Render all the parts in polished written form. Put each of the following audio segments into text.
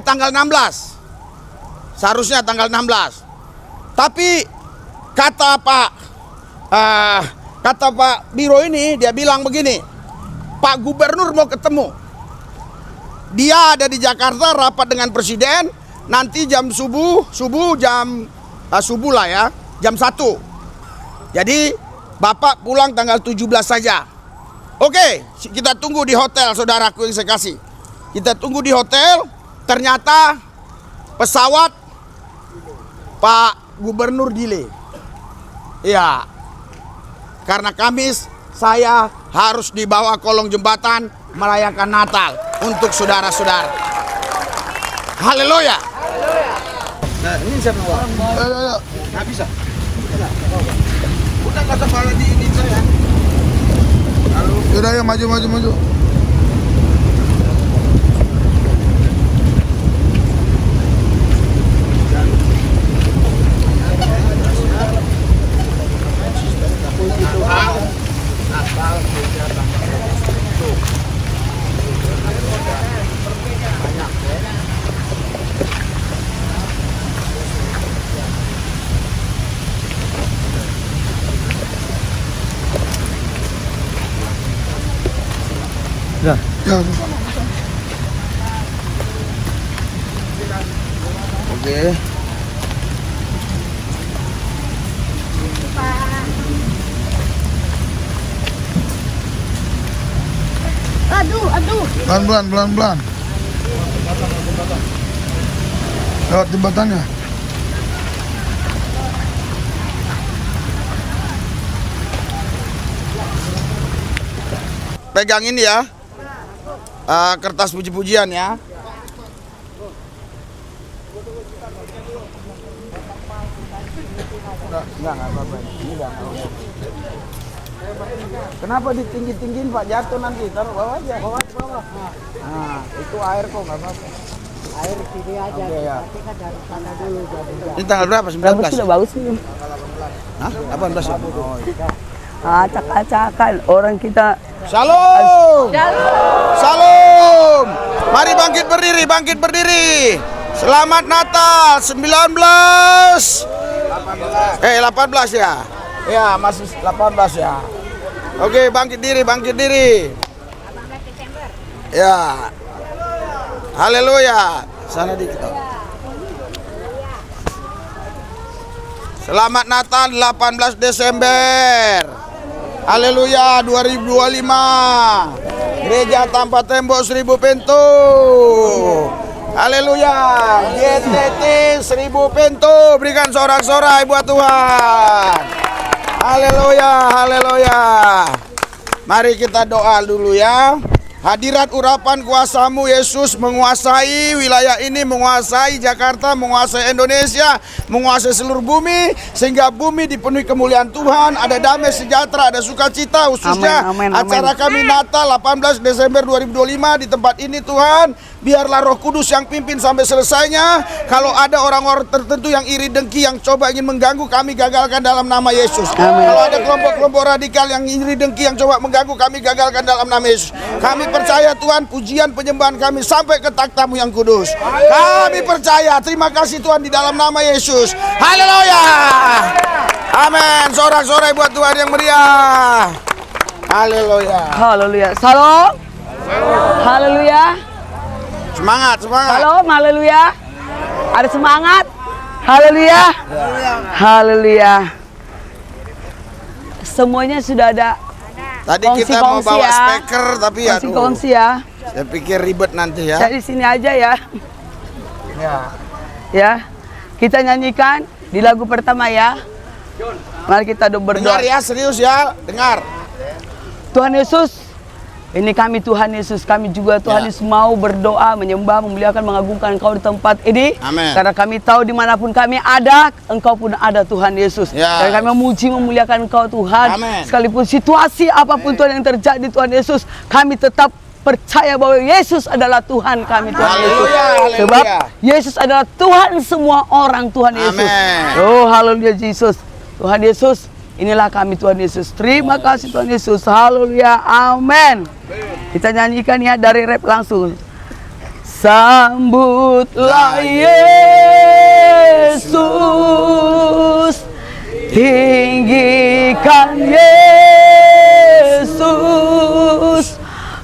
tanggal 16. Seharusnya tanggal 16. Tapi kata Pak Biro ini, dia bilang begini, Pak Gubernur mau ketemu. Dia ada di Jakarta rapat dengan Presiden, nanti jam subuh lah ya, jam 1. Jadi Bapak pulang tanggal 17 saja. Oke, kita tunggu di hotel, saudaraku yang saya kasih. Kita tunggu di hotel, ternyata pesawat Pak Gubernur delay. Iya, karena Kamis saya harus dibawa kolong jembatan merayakan Natal untuk saudara-saudara. Haleluya. Nah, ini siapa? Nggak bisa. Udah kata kepala di ini saya. Udah ya, maju. Ya. Oke. Aduh. Pelan-pelan. Lewat jembatannya. Pegang ini ya. Kertas puji-pujian ya. Enggak apa-apa. Ini enggak apa-apa. Kenapa ditinggi-tinggiin Pak, jatuh nanti. Taruh bawah aja. Bawah. Nah, itu air kok enggak apa-apa. Air sini aja. Oke, ya. Tapi kan dari sana dulu jadi. Ini tanggal berapa? 19? Sudah bagus nih. Hah? 18 ya? Oh, iya. Acak-acakan orang kita. Shalom. Shalom. Mari bangkit berdiri. Selamat Natal 19. 18 ya. Ya, masih 18 ya. Oke, bangkit diri. Ya. Haleluya. Sana dikit. Selamat Natal 18 Desember. Haleluya 2025. Gereja tanpa tembok 1000 pintu. Haleluya. GTT 1000 pintu. Berikan sorak-sorai buat Tuhan. Haleluya. Mari kita doa dulu ya. Hadirat urapan kuasamu Yesus menguasai wilayah ini, menguasai Jakarta, menguasai Indonesia, menguasai seluruh bumi, sehingga bumi dipenuhi kemuliaan Tuhan, ada damai sejahtera, ada sukacita, khususnya Amin. acara kami Natal 18 Desember 2025 di tempat ini Tuhan. Biarlah Roh Kudus yang pimpin sampai selesainya. Kalau ada orang-orang tertentu yang iri dengki, yang coba ingin mengganggu, kami gagalkan dalam nama Yesus. Amin. Kalau ada kelompok-kelompok radikal yang iri dengki, yang coba mengganggu, kami gagalkan dalam nama Yesus. Kami percaya Tuhan, pujian penyembahan kami sampai ke takhta-Mu yang kudus. Kami percaya. Terima kasih Tuhan di dalam nama Yesus. Haleluya. Amin. Sorak-sorai buat Tuhan yang meriah. Haleluya. Salam. Haleluya. Semangat. Salam. Haleluya. Ada semangat. Haleluya. Semuanya sudah ada. Tadi kita mau bawa speaker tapi Kongsi ya. saya pikir ribet nanti ya. Saya di sini aja ya. Ya. Ya. Kita nyanyikan di lagu pertama ya. Mari kita berdoa. Dengar ya, serius ya, dengar. Tuhan Yesus, ini kami Tuhan Yesus, kami juga Tuhan Yesus mau berdoa, menyembah, memuliakan, mengagungkan Engkau di tempat ini. Amin. Karena kami tahu dimanapun kami ada, Engkau pun ada Tuhan Yesus. Ya. Dan kami memuji, memuliakan Engkau Tuhan. Amin. Sekalipun situasi apapun Tuhan yang terjadi Tuhan Yesus, kami tetap percaya bahwa Yesus adalah Tuhan kami Tuhan Yesus. Haleluya. Sebab Yesus adalah Tuhan semua orang Tuhan Yesus. Amin. Oh haleluya Yesus. Tuhan Yesus, inilah kami Tuhan Yesus. Terima kasih Tuhan Yesus. Haleluya. Amin. Kita nyanyikan ya dari rap langsung. Sambutlah Yesus, tinggikan Yesus,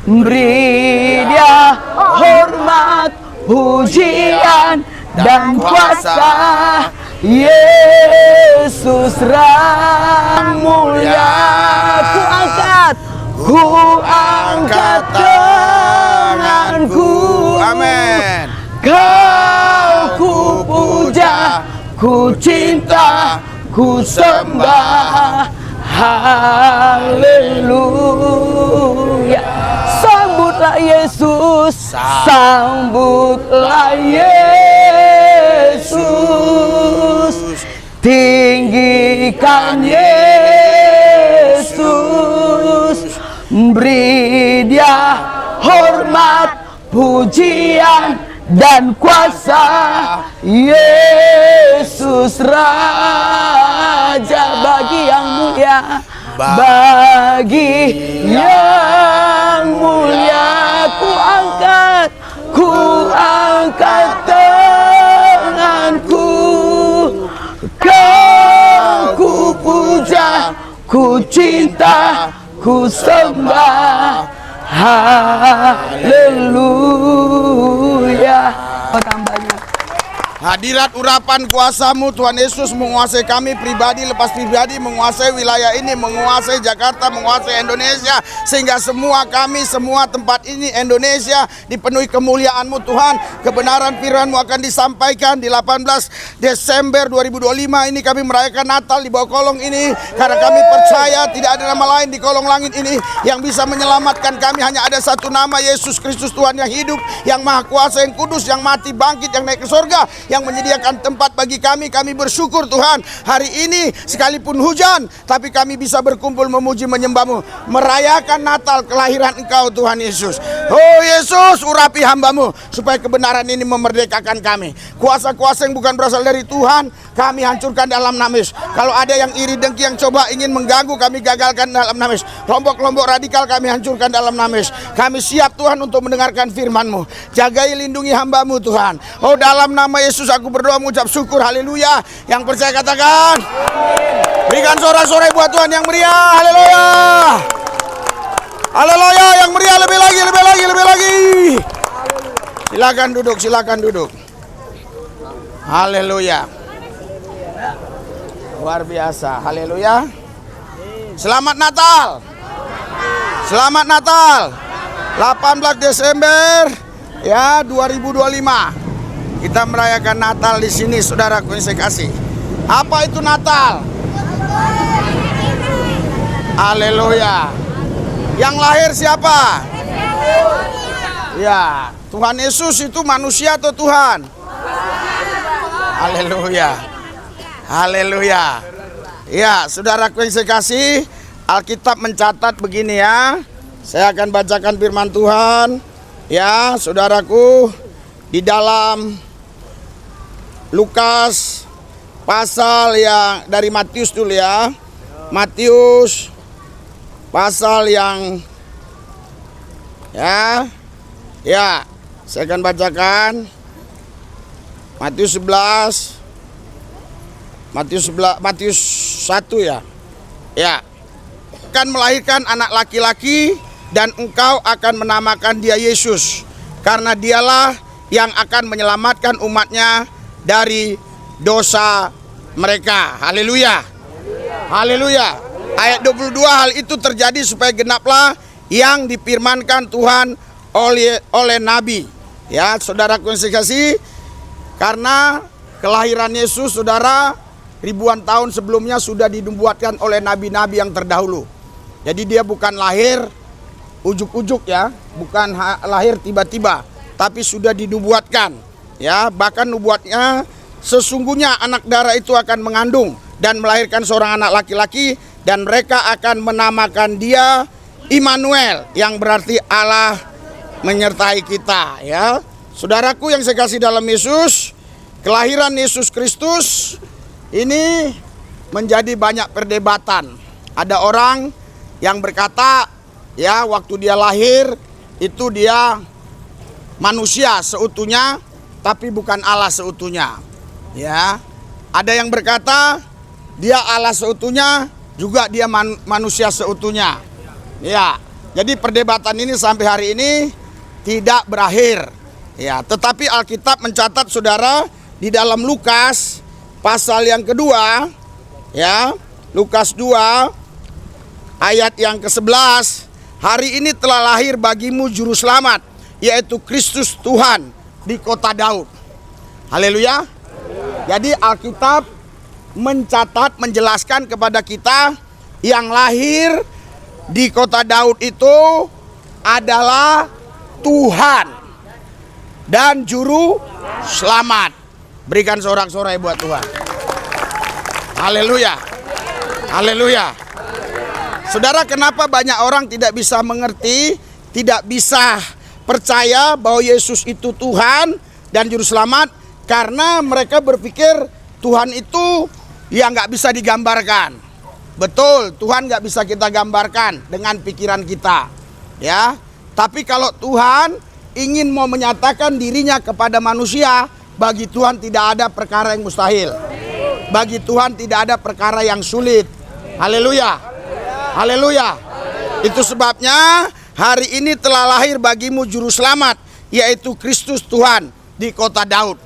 beri Dia hormat, pujian dan kuasa. Yesus Raja mulia, ku angkat tanganku. Amin. Kau ku puja, ku cinta, ku sembah. Haleluya. Sambutlah Yesus, sambutlah Yesus, tinggikan Yesus, beri Dia hormat, pujian dan kuasa. Yesus Raja, bagi yang mulia, bagi yang mulia, ku angkat tanganku. Kau ku puja, ku cinta, ku sembah. Haleluya. Apa tambahnya? Hadirat urapan kuasa-Mu Tuhan Yesus menguasai kami pribadi lepas pribadi, menguasai wilayah ini, menguasai Jakarta, menguasai Indonesia, sehingga semua kami, semua tempat ini Indonesia dipenuhi kemuliaan-Mu Tuhan. Kebenaran firman-Mu akan disampaikan di 18 Desember 2025 ini. Kami merayakan Natal di bawah kolong ini karena kami percaya tidak ada nama lain di kolong langit ini yang bisa menyelamatkan kami. Hanya ada satu nama, Yesus Kristus Tuhan yang hidup, yang maha kuasa, yang kudus, yang mati, bangkit, yang naik ke surga, yang menyediakan tempat bagi kami. Kami bersyukur Tuhan, hari ini sekalipun hujan, tapi kami bisa berkumpul memuji menyembah-Mu, merayakan Natal kelahiran Engkau Tuhan Yesus. Oh Yesus, urapi hamba-Mu supaya kebenaran ini memerdekakan kami. Kuasa-kuasa yang bukan berasal dari Tuhan, kami hancurkan dalam nama Yesus. Kalau ada yang iri dengki yang coba ingin mengganggu, kami gagalkan dalam nama Yesus. Kelompok-kelompok radikal kami hancurkan dalam nama Yesus. Kami siap Tuhan untuk mendengarkan firman-Mu. Jagai lindungi hamba-Mu Tuhan. Oh dalam nama Yesus aku berdoa mengucap syukur. Haleluya. Yang percaya katakan amin. Berikan sorak-sorai buat Tuhan yang meriah. Haleluya. Haleluya, yang meriah lebih lagi, lebih lagi, lebih lagi. Silakan duduk, silakan duduk. Haleluya. Luar biasa. Haleluya. Selamat Natal. Selamat Natal. 18 Desember ya 2025. Kita merayakan Natal di sini, saudaraku yang saya kasih. Apa itu Natal? Haleluya. Yang lahir siapa? Ya, Tuhan Yesus itu manusia atau Tuhan? Haleluya. Haleluya. Ya, saudaraku yang saya kasih, Alkitab mencatat begini ya. Saya akan bacakan firman Tuhan. Ya, saudaraku, di dalam Lukas pasal yang dari Matius dulu ya. Matius pasal yang ya saya akan bacakan Matius 11, Matius 1 ya. Ya. Akan melahirkan anak laki-laki dan engkau akan menamakan dia Yesus, karena dialah yang akan menyelamatkan umatnya dari dosa mereka. Haleluya. Haleluya. Ayat 22, hal itu terjadi supaya genaplah yang difirmankan Tuhan oleh Nabi. Ya, saudaraku yang saya kasih, karena kelahiran Yesus, saudara, ribuan tahun sebelumnya sudah dinubuatkan oleh nabi-nabi yang terdahulu. Jadi dia bukan lahir ujuk-ujuk ya, bukan lahir tiba-tiba, tapi sudah dinubuatkan. Ya, bahkan nubuatnya sesungguhnya anak darah itu akan mengandung dan melahirkan seorang anak laki-laki, dan mereka akan menamakan dia Immanuel, yang berarti Allah menyertai kita. Ya, saudaraku yang saya kasih dalam Yesus, kelahiran Yesus Kristus ini menjadi banyak perdebatan. Ada orang yang berkata, ya waktu dia lahir itu dia manusia seutuhnya, tapi bukan Allah seutuhnya. Ya, ada yang berkata dia Allah seutuhnya, juga dia manusia seutuhnya. Ya, jadi perdebatan ini sampai hari ini tidak berakhir. Ya, tetapi Alkitab mencatat saudara di dalam Lukas pasal yang kedua, ya, Lukas 2 ayat yang ke-11, hari ini telah lahir bagimu juru selamat, yaitu Kristus Tuhan di kota Daud. Haleluya. Jadi Alkitab mencatat, menjelaskan kepada kita yang lahir di kota Daud itu adalah Tuhan dan juru selamat. Berikan sorak-sorai buat Tuhan. Haleluya. Haleluya. Saudara, kenapa banyak orang tidak bisa mengerti, tidak bisa percaya bahwa Yesus itu Tuhan dan juru selamat? Karena mereka berpikir Tuhan itu ya nggak bisa digambarkan. Betul, Tuhan nggak bisa kita gambarkan dengan pikiran kita, ya. Tapi kalau Tuhan ingin mau menyatakan dirinya kepada manusia, bagi Tuhan tidak ada perkara yang mustahil. Bagi Tuhan tidak ada perkara yang sulit. Haleluya. Haleluya. Itu sebabnya hari ini telah lahir bagimu juru selamat, yaitu Kristus Tuhan di kota Daud.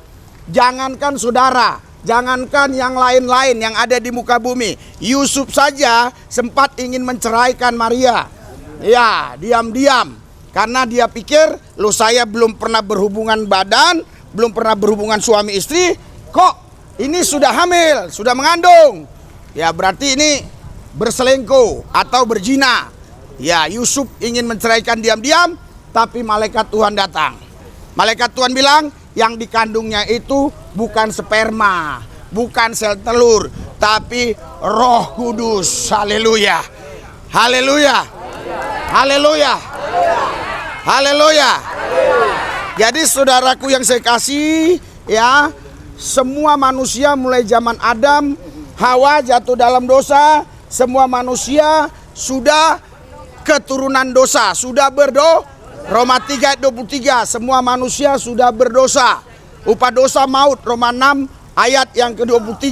Jangankan saudara, jangankan yang lain-lain yang ada di muka bumi, Yusuf saja sempat ingin menceraikan Maria. Ya, diam-diam. Karena dia pikir, loh saya belum pernah berhubungan badan, belum pernah berhubungan suami istri, kok ini sudah hamil, sudah mengandung. Ya berarti ini berselingkuh atau berzina. Ya, Yusuf ingin menceraikan diam-diam, tapi malaikat Tuhan datang. Malaikat Tuhan bilang, yang dikandungnya itu bukan sperma, bukan sel telur, tapi Roh Kudus. Haleluya. Haleluya. Haleluya. Haleluya. Jadi saudaraku yang saya kasih, ya, semua manusia mulai zaman Adam, Hawa jatuh dalam dosa, semua manusia sudah keturunan dosa, sudah Roma 3 ayat 23, semua manusia sudah berdosa. Upah dosa maut, Roma 6 ayat yang ke-23.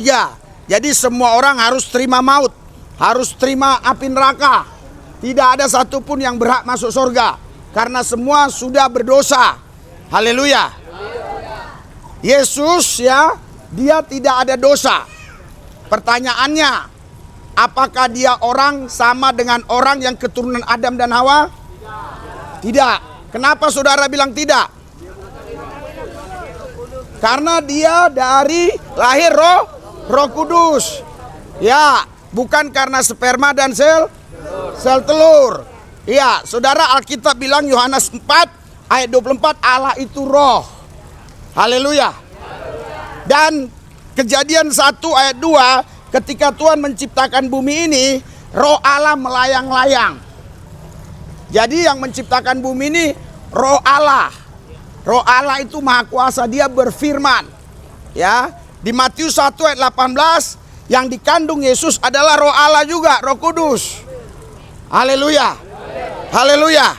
Jadi semua orang harus terima maut, harus terima api neraka. Tidak ada satupun yang berhak masuk surga, karena semua sudah berdosa. Haleluya. Yesus, ya, dia tidak ada dosa. Pertanyaannya, apakah dia orang sama dengan orang yang keturunan Adam dan Hawa? Tidak. Kenapa saudara bilang tidak? Karena dia dari lahir Roh Kudus. Ya, bukan karena sperma dan sel telur. Ya, saudara, Alkitab bilang Yohanes 4 ayat 24, Allah itu roh. Haleluya. Dan Kejadian 1 ayat 2, ketika Tuhan menciptakan bumi ini, roh Allah melayang-layang. Jadi yang menciptakan bumi ini roh Allah. Roh Allah itu maha kuasa, dia berfirman. Ya, di Matius 1 ayat 18, yang dikandung Yesus adalah roh Allah juga, Roh Kudus. Haleluya. Haleluya.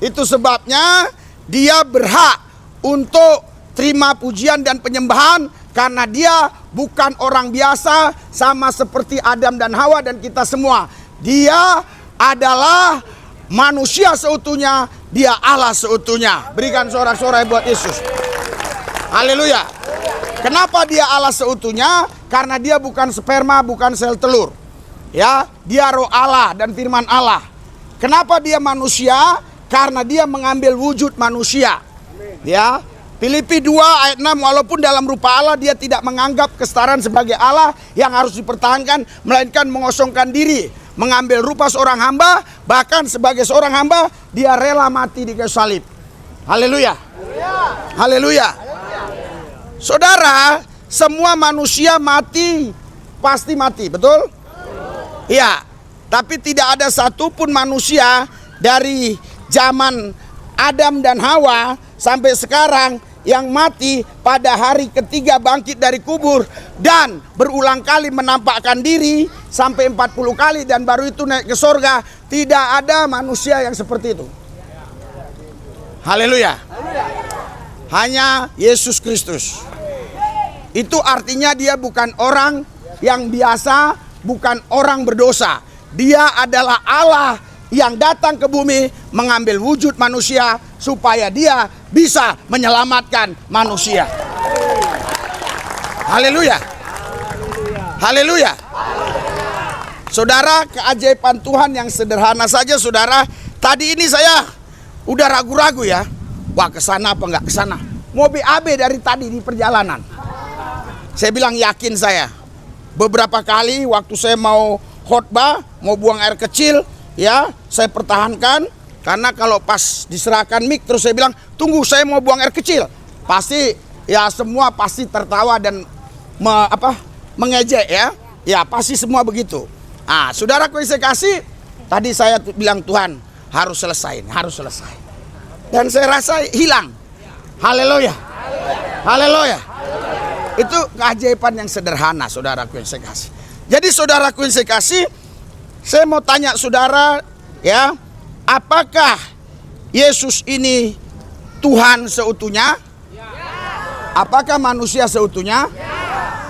Itu sebabnya dia berhak untuk terima pujian dan penyembahan, karena dia bukan orang biasa sama seperti Adam dan Hawa dan kita semua. Dia adalah manusia seutuhnya, dia Allah seutuhnya. Berikan sorak-sorai buat Yesus. Haleluya. Kenapa dia Allah seutuhnya? Karena dia bukan sperma, bukan sel telur. Ya, dia roh Allah dan firman Allah. Kenapa dia manusia? Karena dia mengambil wujud manusia. Ya, Filipi 2 ayat 6, walaupun dalam rupa Allah, dia tidak menganggap kesetaraan sebagai Allah yang harus dipertahankan, melainkan mengosongkan diri, mengambil rupa seorang hamba, bahkan sebagai seorang hamba dia rela mati di kayu salib. Haleluya. Haleluya. Saudara, semua manusia mati, pasti mati, betul? Iya. Tapi tidak ada satupun manusia dari zaman Adam dan Hawa sampai sekarang yang mati pada hari ketiga bangkit dari kubur dan berulang kali menampakkan diri sampai 40 kali dan baru itu naik ke sorga. Tidak ada manusia yang seperti itu. Haleluya. Hanya Yesus Kristus. Itu artinya dia bukan orang yang biasa, bukan orang berdosa. Dia adalah Allah yang datang ke bumi mengambil wujud manusia supaya dia bisa menyelamatkan manusia. Haleluya. Haleluya. Saudara, keajaiban Tuhan yang sederhana saja, saudara. Tadi ini saya udah ragu-ragu ya. Wah, kesana apa enggak kesana? Mau BAB dari tadi di perjalanan. Saya bilang yakin saya. Beberapa kali waktu saya mau khotbah, mau buang air kecil, ya, saya pertahankan. Karena kalau pas diserahkan mic terus saya bilang, tunggu saya mau buang air kecil. Pasti, ya semua pasti tertawa dan mengejek ya. Ya pasti semua begitu. Ah, saudaraku yang saya kasih, tadi saya bilang Tuhan harus selesai, harus selesai. Dan saya rasa hilang. Haleluya. Haleluya. Itu keajaiban yang sederhana, saudaraku yang saya kasih. Jadi saudaraku yang saya kasih, saya mau tanya saudara, ya, apakah Yesus ini Tuhan seutuhnya? Apakah manusia seutuhnya?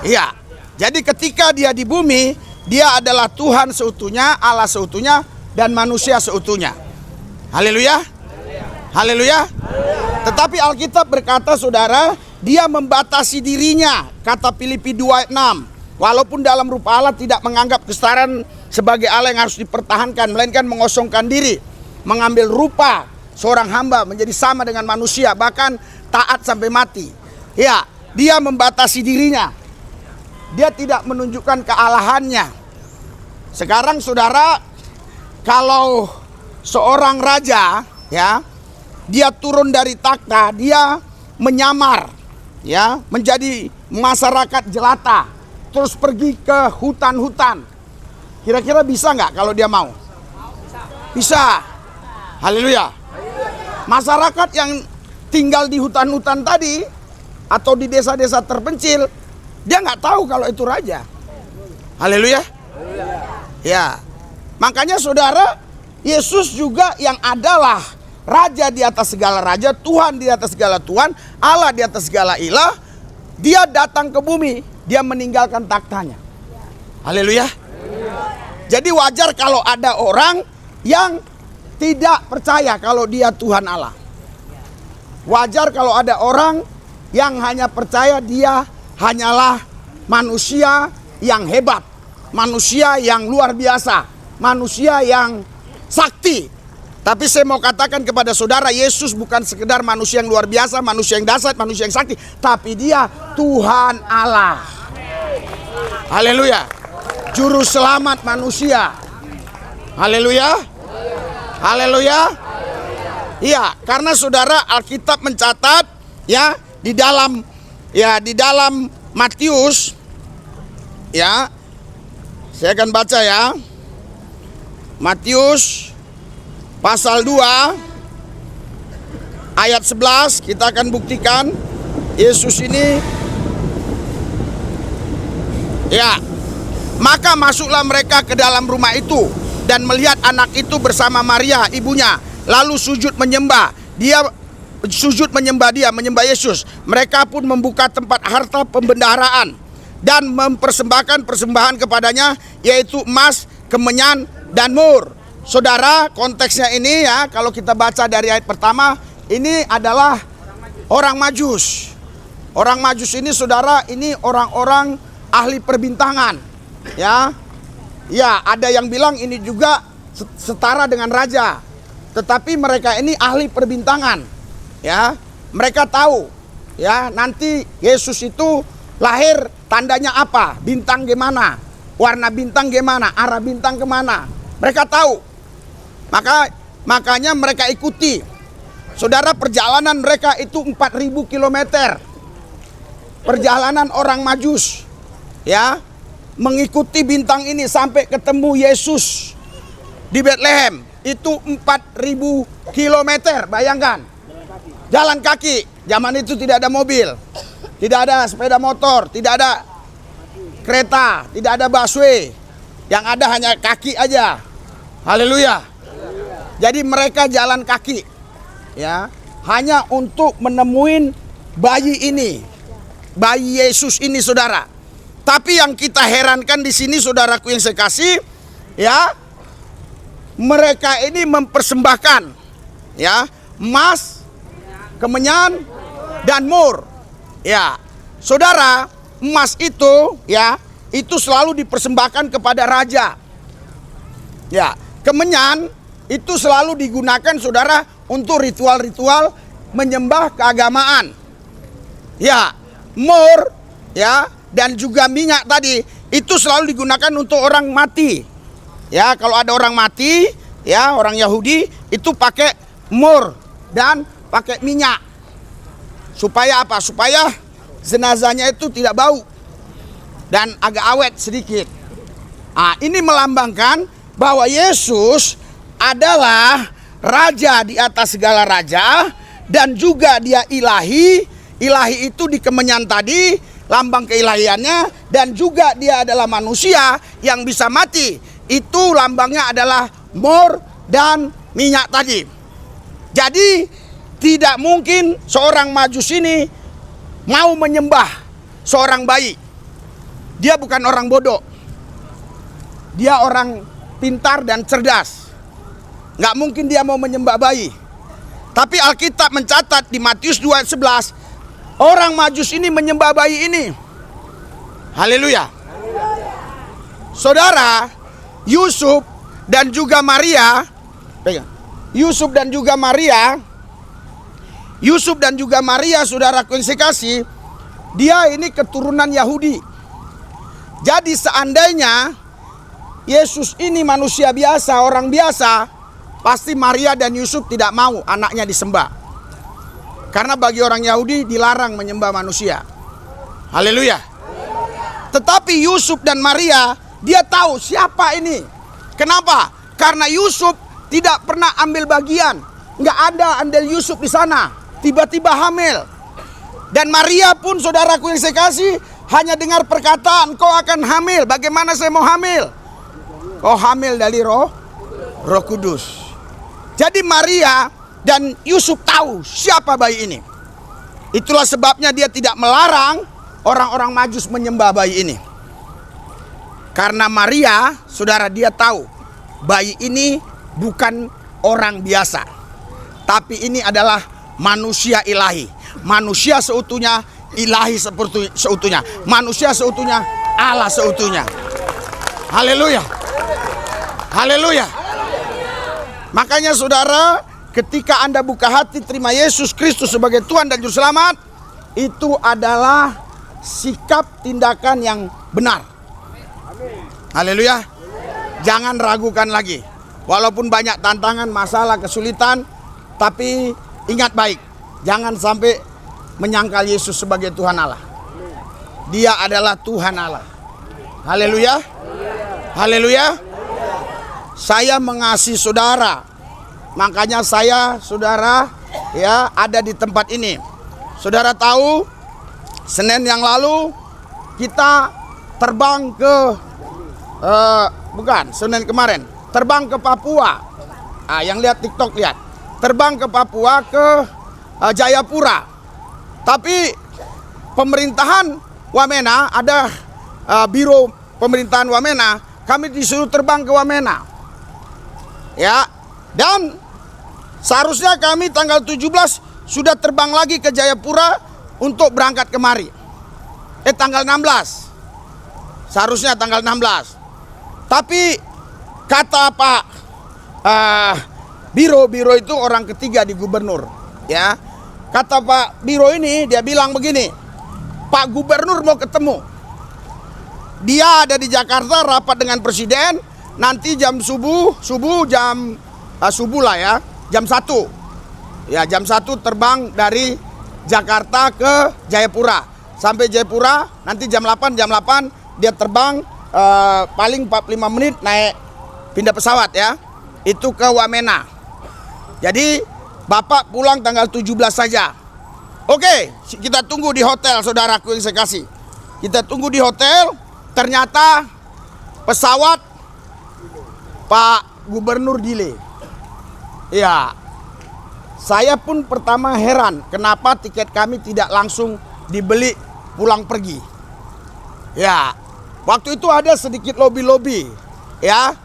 Iya. Jadi ketika dia di bumi, dia adalah Tuhan seutuhnya, Allah seutuhnya, dan manusia seutuhnya. Haleluya. Haleluya. Tetapi Alkitab berkata saudara, dia membatasi dirinya, kata Filipi 2 ayat 6. Walaupun dalam rupa Allah tidak menganggap kesetaraan sebagai Allah yang harus dipertahankan, melainkan mengosongkan diri, mengambil rupa seorang hamba menjadi sama dengan manusia, bahkan taat sampai mati. Ya, dia membatasi dirinya. Dia tidak menunjukkan kealahannya. Sekarang saudara, kalau seorang raja, ya, dia turun dari takhta, dia menyamar, ya, menjadi masyarakat jelata, terus pergi ke hutan-hutan. Kira-kira bisa nggak kalau dia mau? Bisa. Haleluya. Masyarakat yang tinggal di hutan-hutan tadi atau di desa-desa terpencil, dia nggak tahu kalau itu raja. Haleluya. Ya. Makanya saudara, Yesus juga yang adalah Raja di atas segala raja, Tuhan di atas segala Tuhan, Allah di atas segala ilah. Dia datang ke bumi, dia meninggalkan takhtanya. Haleluya. Jadi wajar kalau ada orang yang tidak percaya kalau dia Tuhan Allah. Wajar kalau ada orang yang hanya percaya dia hanyalah manusia yang hebat, manusia yang luar biasa, manusia yang sakti. Tapi saya mau katakan kepada saudara, Yesus bukan sekedar manusia yang luar biasa, manusia yang dahsyat, manusia yang sakti, tapi dia Tuhan Allah. Haleluya. Juru selamat manusia. Haleluya. Haleluya. Iya, karena saudara, Alkitab mencatat ya di dalam Matius, ya. Saya akan baca ya. Matius pasal 2 ayat 11, kita akan buktikan Yesus ini, ya. Maka masuklah mereka ke dalam rumah itu dan melihat anak itu bersama Maria ibunya, lalu sujud menyembah dia, menyembah Yesus. Mereka pun membuka tempat harta pembendaharaan dan mempersembahkan persembahan kepadanya, yaitu emas, kemenyan, dan mur. Saudara, konteksnya ini ya, kalau kita baca dari ayat pertama, ini adalah orang Majus. Orang Majus ini saudara, ini orang-orang ahli perbintangan. Ya, ya, ada yang bilang ini juga setara dengan raja. Tetapi mereka ini ahli perbintangan. Ya, mereka tahu ya nanti Yesus itu lahir tandanya apa, bintang gimana, warna bintang gimana, arah bintang kemana. Mereka tahu. Makanya mereka ikuti. Saudara, perjalanan mereka itu 4.000 kilometer. Perjalanan orang Majus, ya, mengikuti bintang ini sampai ketemu Yesus di Bethlehem. Itu 4.000 kilometer, bayangkan. Jalan kaki. Zaman itu tidak ada mobil, tidak ada sepeda motor, tidak ada kereta, tidak ada busway. Yang ada hanya kaki aja. Haleluya. Jadi mereka jalan kaki, ya. hanya untuk menemuin bayi ini, bayi Yesus ini, saudara. Tapi yang kita herankan di sini, saudaraku yang saya kasih, ya, mereka ini mempersembahkan, ya, emas, kemenyan, dan mur. Ya, saudara, emas itu, ya, itu selalu dipersembahkan kepada raja. Ya, kemenyan itu selalu digunakan, saudara, untuk ritual-ritual menyembah keagamaan. Ya, mur, ya, dan juga minyak tadi itu selalu digunakan untuk orang mati. Ya, kalau ada orang mati, ya, orang Yahudi itu pakai mur dan pakai minyak. Supaya apa? Supaya jenazahnya itu tidak bau dan agak awet sedikit. Nah, ini melambangkan bahwa Yesus adalah raja di atas segala raja dan juga dia ilahi. Ilahi itu di kemenyan tadi, lambang keilahiannya, dan juga dia adalah manusia yang bisa mati. Itu lambangnya adalah mur dan minyak tadi. Jadi tidak mungkin seorang Majus ini mau menyembah seorang bayi. Dia bukan orang bodoh. Dia orang pintar dan cerdas. Nggak mungkin dia mau menyembah bayi. Tapi Alkitab mencatat di Matius 2:11, orang Majus ini menyembah bayi ini. Haleluya. Saudara, Yusuf dan juga Maria, Yusuf dan juga Maria, saudaraku yang saya kasih, dia ini keturunan Yahudi. Jadi seandainya Yesus ini manusia biasa, orang biasa, pasti Maria dan Yusuf tidak mau anaknya disembah. Karena bagi orang Yahudi dilarang menyembah manusia. Haleluya. Tetapi Yusuf dan Maria, dia tahu siapa ini. Kenapa? Karena Yusuf tidak pernah ambil bagian. Nggak ada andil Yusuf di sana. Tiba-tiba hamil. Dan Maria pun, saudaraku yang saya kasih, hanya dengar perkataan, kau akan hamil. Bagaimana saya mau hamil? Kau hamil dari Roh Kudus. Jadi Maria dan Yusuf tahu siapa bayi ini. Itulah sebabnya dia tidak melarang orang-orang Majus menyembah bayi ini. Karena Maria, saudara, dia tahu bayi ini bukan orang biasa, tapi ini adalah manusia ilahi. Manusia seutuhnya, ilahi seperti seutuhnya. Manusia seutuhnya, Allah seutuhnya. Haleluya. Haleluya. Makanya saudara, ketika Anda buka hati terima Yesus Kristus sebagai Tuhan dan Juru Selamat, itu adalah sikap tindakan yang benar. Haleluya. Jangan ragukan lagi. Walaupun banyak tantangan, masalah, kesulitan, tapi ingat baik, jangan sampai menyangkal Yesus sebagai Tuhan Allah. Dia adalah Tuhan Allah. Haleluya. Haleluya. Saya mengasihi saudara. Makanya saya, saudara, ya, ada di tempat ini. Saudara tahu, Senin yang lalu kita terbang ke Senin kemarin terbang ke Papua. Yang lihat TikTok lihat. Terbang ke Papua ke Jayapura. Tapi pemerintahan Wamena, ada biro pemerintahan Wamena, kami disuruh terbang ke Wamena. Ya, dan seharusnya kami tanggal 17 sudah terbang lagi ke Jayapura untuk berangkat kemari. Tanggal 16. Seharusnya tanggal 16. Tapi kata Pak Biro itu orang ketiga di gubernur, ya. Kata Pak Biro ini, dia bilang begini, Pak Gubernur mau ketemu. Dia ada di Jakarta rapat dengan presiden. Nanti jam subuh lah ya, jam 1. Ya, jam 1 terbang dari Jakarta ke Jayapura. Sampai Jayapura nanti jam 8 dia terbang, paling 45 menit naik pindah pesawat ya. Itu ke Wamena. Jadi Bapak pulang tanggal 17 saja. Oke, kita tunggu di hotel, saudaraku yang saya kasih. Kita tunggu di hotel. Ternyata pesawat Pak Gubernur delay. Ya. Saya pun pertama heran kenapa tiket kami tidak langsung dibeli pulang pergi. Ya, waktu itu ada sedikit lobby-lobby. Ya,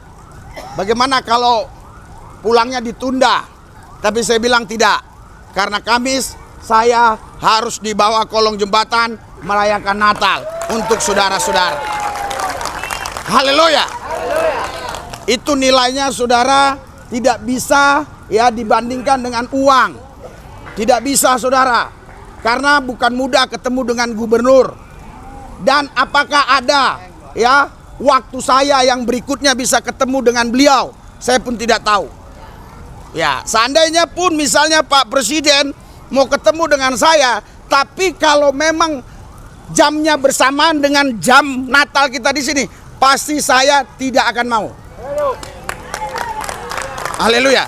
bagaimana kalau pulangnya ditunda? Tapi saya bilang tidak. Karena Kamis saya harus dibawa kolong jembatan merayakan Natal untuk saudara-saudara. Haleluya. Itu nilainya saudara tidak bisa ya dibandingkan dengan uang. Tidak bisa saudara. Karena bukan mudah ketemu dengan gubernur. Dan apakah ada ya waktu saya yang berikutnya bisa ketemu dengan beliau? Saya pun tidak tahu. Ya, seandainya pun misalnya Pak Presiden mau ketemu dengan saya, tapi kalau memang jamnya bersamaan dengan jam Natal kita di sini, pasti saya tidak akan mau. Haleluya.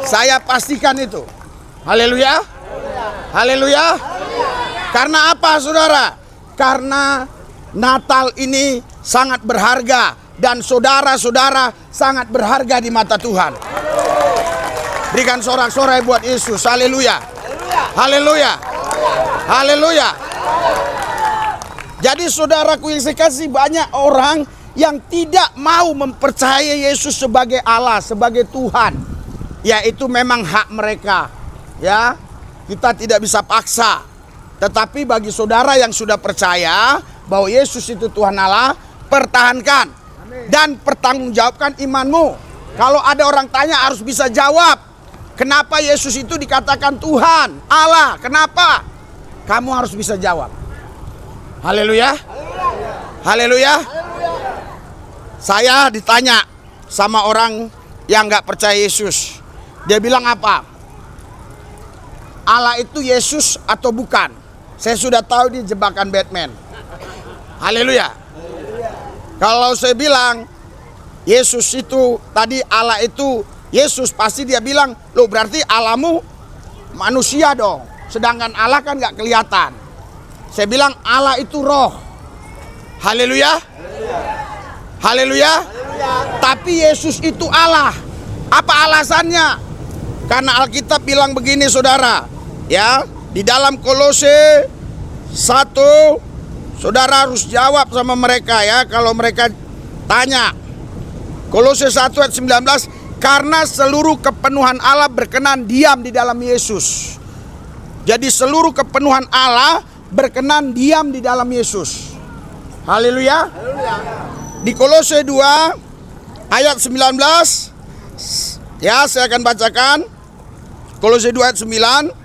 Saya pastikan itu. Haleluya. Haleluya. Karena apa saudara? Karena Natal ini sangat berharga dan saudara-saudara sangat berharga di mata Tuhan. Berikan sorak-sorai buat Yesus. Haleluya. Haleluya. Haleluya. Jadi saudaraku yang saya kasih, banyak orang yang tidak mau mempercayai Yesus sebagai Allah, sebagai Tuhan. Ya, itu memang hak mereka. Ya, kita tidak bisa paksa. Tetapi bagi saudara yang sudah percaya bahwa Yesus itu Tuhan Allah, pertahankan dan pertanggungjawabkan imanmu. Kalau ada orang tanya harus bisa jawab. Kenapa Yesus itu dikatakan Tuhan, Allah? Kenapa? Kamu harus bisa jawab. Haleluya. Haleluya. Saya ditanya sama orang yang nggak percaya Yesus. Dia bilang apa? Allah itu Yesus atau bukan? Saya sudah tahu dia jebakan Batman. Haleluya. Kalau saya bilang Yesus itu tadi Allah itu Yesus, pasti dia bilang, loh berarti Allahmu manusia dong. Sedangkan Allah kan nggak kelihatan. Saya bilang Allah itu roh. Haleluya. Haleluya. Tapi Yesus itu Allah. Apa alasannya? Karena Alkitab bilang begini saudara. Ya, di dalam Kolose 1, saudara harus jawab sama mereka ya kalau mereka tanya. Kolose 1 ayat 19, karena seluruh kepenuhan Allah berkenan diam di dalam Yesus. Jadi seluruh kepenuhan Allah berkenan diam di dalam Yesus. Haleluya. Di Kolose 2 ayat 19, ya saya akan bacakan. Kolose 2 ayat 9.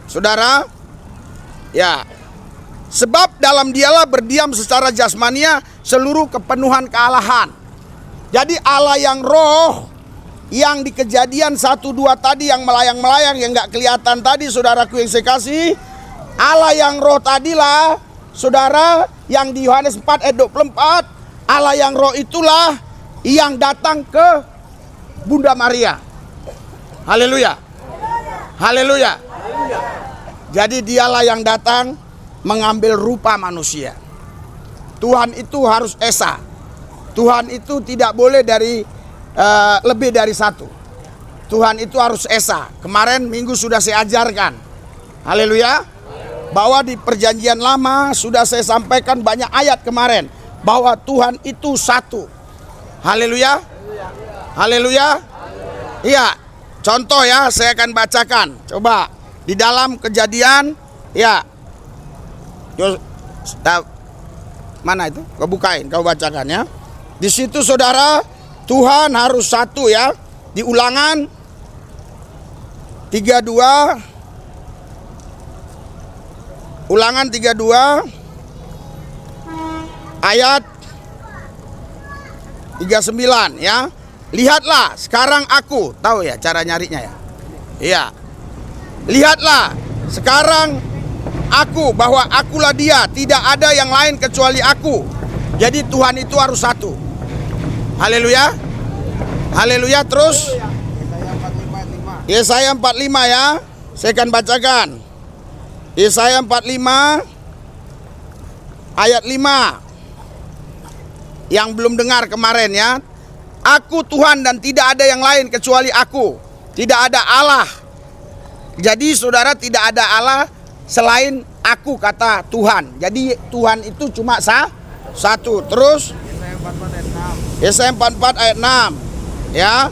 Saudara, ya, sebab dalam dialah berdiam secara jasmania seluruh kepenuhan kealahan. Jadi Allah yang roh, yang di Kejadian 1-2 tadi yang melayang-melayang, yang gak kelihatan tadi saudaraku yang saya kasih, Allah yang roh tadilah saudara, yang di Yohanes 4 ayat 24, Allah yang roh itulah yang datang ke Bunda Maria. Haleluya. Haleluya. Jadi dialah yang datang mengambil rupa manusia. Tuhan itu harus esa. Tuhan itu tidak boleh dari lebih dari satu. Tuhan itu harus esa. Kemarin minggu sudah saya ajarkan. Haleluya. Bahwa di perjanjian lama sudah saya sampaikan banyak ayat kemarin. Bahwa Tuhan itu satu. Haleluya. Haleluya. Iya. Contoh ya, saya akan bacakan. Coba di dalam Kejadian, ya. Mana itu? Kau bukain, kau bacakan ya. Di situ saudara, Tuhan harus satu ya. Di Ulangan 32, Ulangan 32 ayat 39 ya. Lihatlah sekarang aku, tahu ya cara nyarinya ya. Iya. Lihatlah sekarang aku, bahwa akulah dia, tidak ada yang lain kecuali aku. Jadi Tuhan itu harus satu. Haleluya. Haleluya. Terus Yesaya 45 ya. Saya akan bacakan. Yesaya 45 ayat 5. Yang belum dengar kemarin ya. Aku Tuhan dan tidak ada yang lain kecuali aku. Tidak ada Allah Jadi saudara, tidak ada Allah selain aku, kata Tuhan. Jadi Tuhan itu cuma satu. Terus Yesaya 44 ayat 6. Ya.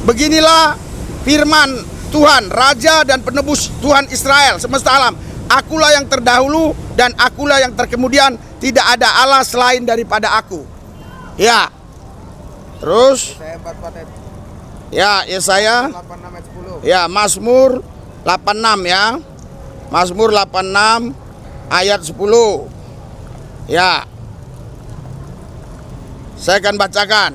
Beginilah firman Tuhan, Raja dan Penebus Tuhan Israel semesta alam. Akulah yang terdahulu dan akulah yang terkemudian. Tidak ada Allah selain daripada aku. Ya. Terus ya, Yesaya 86 ayat 10. ya, Mazmur 86 ya. Mazmur 86 ayat 10. Ya. Saya akan bacakan.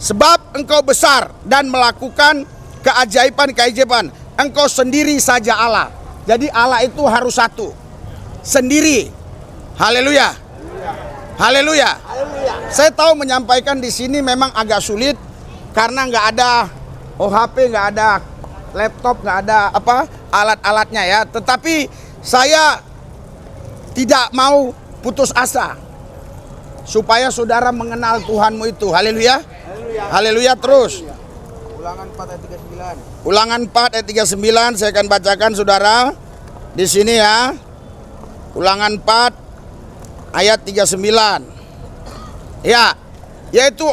Sebab engkau besar dan melakukan keajaiban-keajaiban. Engkau sendiri saja Allah. Jadi Allah itu harus satu. Sendiri. Haleluya. Haleluya. Saya tahu menyampaikan di sini memang agak sulit karena nggak ada OHP, nggak ada laptop, nggak ada alat-alatnya ya. Tetapi saya tidak mau putus asa supaya saudara mengenal Tuhanmu itu. Haleluya. Haleluya terus. Ulangan 4 ayat 39. Ulangan 4 ayat 39 saya akan bacakan saudara di sini ya. Ulangan 4 ayat 39. Ya, yaitu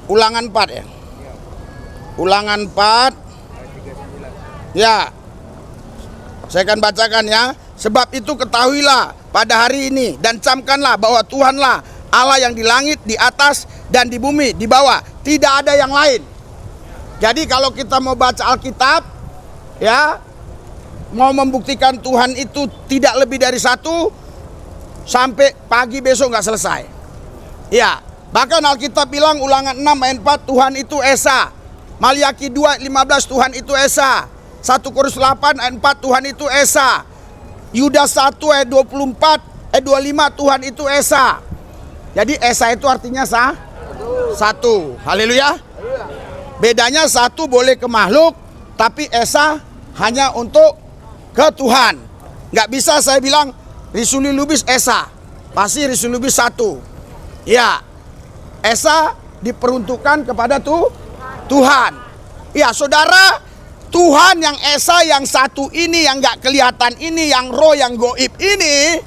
Ulangan 4 ya. Ulangan 4 ya. Saya akan bacakan ya. Sebab itu ketahuilah pada hari ini dan camkanlah bahwa Tuhanlah Allah yang di langit, di atas dan di bumi, di bawah. Tidak ada yang lain. Jadi kalau kita mau baca Alkitab ya, mau membuktikan Tuhan itu tidak lebih dari satu, sampai pagi besok nggak selesai. Ya, bahkan Alkitab bilang Ulangan 6 ayat 4 Tuhan itu Esa. Maliaki 2 ayat 15 Tuhan itu Esa. 1 Korintus 8 ayat 4 Tuhan itu Esa. Yudas 1 ayat 24 ayat 25 Tuhan itu Esa. Jadi Esa itu artinya satu. Haleluya. Bedanya satu boleh ke makhluk, tapi Esa hanya untuk ke Tuhan. Nggak bisa saya bilang Risuli Lubis Esa, pasti Risuli Lubis satu. Ya, Esa diperuntukkan kepada Tuhan. Ya saudara, Tuhan yang Esa yang satu ini, yang nggak kelihatan ini, yang roh, yang goib ini,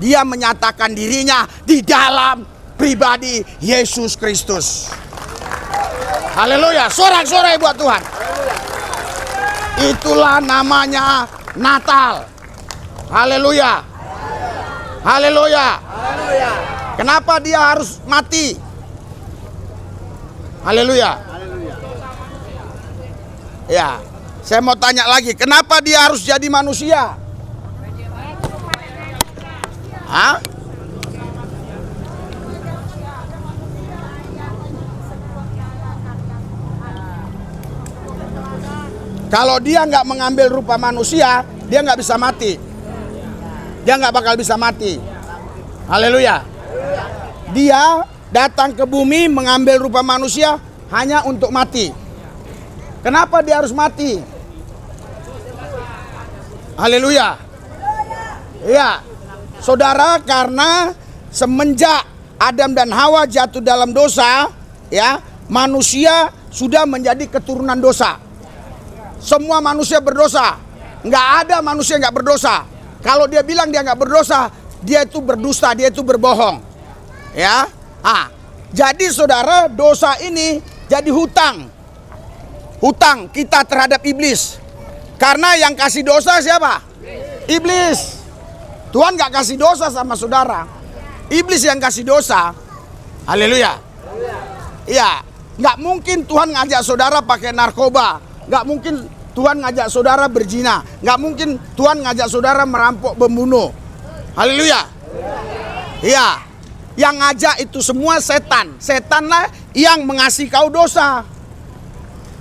dia menyatakan dirinya di dalam pribadi Yesus Kristus. Haleluya, sorak-sorai buat Tuhan. Itulah namanya Natal. Haleluya. Haleluya. Kenapa dia harus mati? Haleluya. Ya, saya mau tanya lagi, kenapa dia harus jadi manusia? Hah? Kalau dia nggak mengambil rupa manusia, dia nggak bisa mati. Dia nggak bakal bisa mati. Haleluya. Dia datang ke bumi mengambil rupa manusia hanya untuk mati. Kenapa dia harus mati? Haleluya. Iya. Saudara, karena semenjak Adam dan Hawa jatuh dalam dosa, ya, manusia sudah menjadi keturunan dosa. Semua manusia berdosa. Nggak ada manusia nggak berdosa. Kalau dia bilang dia nggak berdosa, dia itu berdusta, dia itu berbohong. Ya, jadi saudara, dosa ini jadi hutang kita terhadap iblis. Karena yang kasih dosa siapa? Iblis. Tuhan nggak kasih dosa sama saudara. Iblis yang kasih dosa. Haleluya. Iya, nggak mungkin Tuhan ngajak saudara pakai narkoba. Nggak mungkin Tuhan ngajak saudara berzina. Nggak mungkin Tuhan ngajak saudara merampok, membunuh. Haleluya. Iya. Yang ngajak itu semua setan. Setanlah yang mengasihi kau dosa.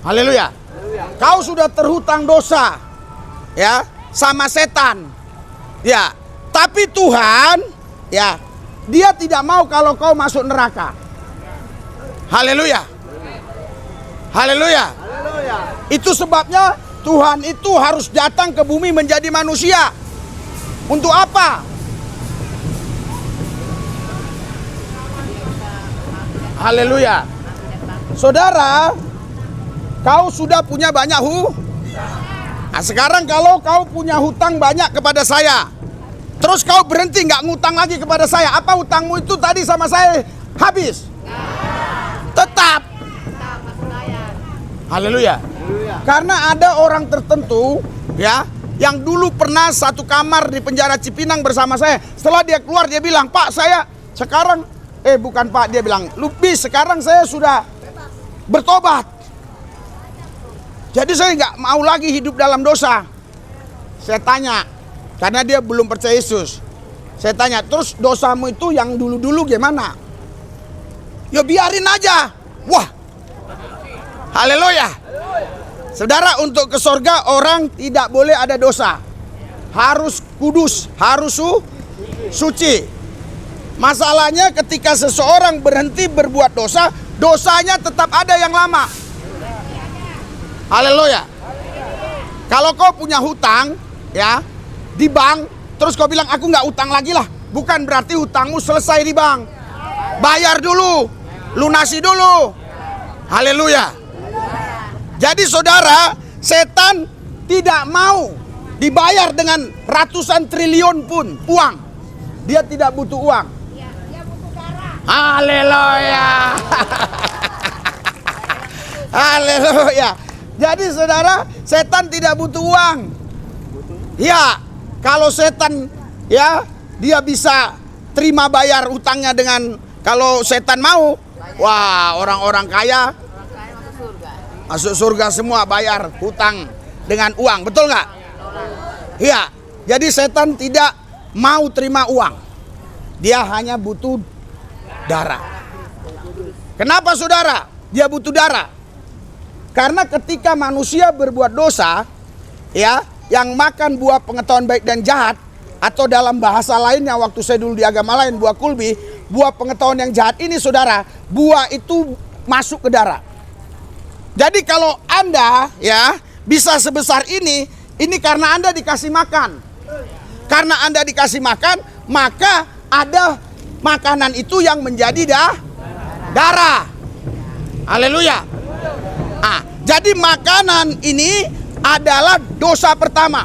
Haleluya. Kau sudah terhutang dosa, ya, sama setan. Ya. Tapi Tuhan, ya, dia tidak mau kalau kau masuk neraka. Haleluya. Haleluya. Itu sebabnya Tuhan itu harus datang ke bumi menjadi manusia. Untuk apa? Haleluya. Saudara, kau sudah punya banyak Nah, sekarang kalau kau punya hutang banyak kepada saya, terus kau berhenti nggak ngutang lagi kepada saya, apa hutangmu itu tadi sama saya habis? Tetap. Haleluya. Karena ada orang tertentu ya yang dulu pernah satu kamar di penjara Cipinang bersama saya. Setelah dia keluar dia bilang, "Pak, saya sekarang bukan Pak," dia bilang, "Lubis, sekarang saya sudah bertobat. Jadi saya nggak mau lagi hidup dalam dosa." Saya tanya, karena dia belum percaya Yesus. Saya tanya, "Terus dosamu itu yang dulu-dulu gimana?" "Ya biarin aja." Wah, haleluya. Saudara, untuk ke sorga orang tidak boleh ada dosa. Harus kudus, harus suci. Masalahnya ketika seseorang berhenti berbuat dosa, dosanya tetap ada yang lama. Haleluya. Kalau kau punya hutang ya di bank, terus kau bilang aku nggak utang lagi lah, bukan berarti hutangmu selesai di bank. Bayar dulu, lunasi dulu. Haleluya. Jadi saudara, setan tidak mau dibayar dengan ratusan triliun pun uang. Dia tidak butuh uang. Dia butuh darah. Haleluya. Haleluya. Jadi saudara, setan tidak butuh uang. Ya, kalau setan ya dia bisa terima bayar utangnya dengan, kalau setan mau, wah, orang-orang kaya masuk surga semua bayar hutang dengan uang, betul nggak? Iya. Jadi setan tidak mau terima uang. Dia hanya butuh darah. Kenapa saudara? Dia butuh darah. Karena ketika manusia berbuat dosa, ya, yang makan buah pengetahuan baik dan jahat, atau dalam bahasa lainnya waktu saya dulu di agama lain, buah kulbi, buah pengetahuan yang jahat ini saudara, buah itu masuk ke darah. Jadi kalau Anda ya bisa sebesar ini karena Anda dikasih makan. Karena Anda dikasih makan, maka ada makanan itu yang menjadi darah. Haleluya. Ah, jadi makanan ini adalah dosa pertama.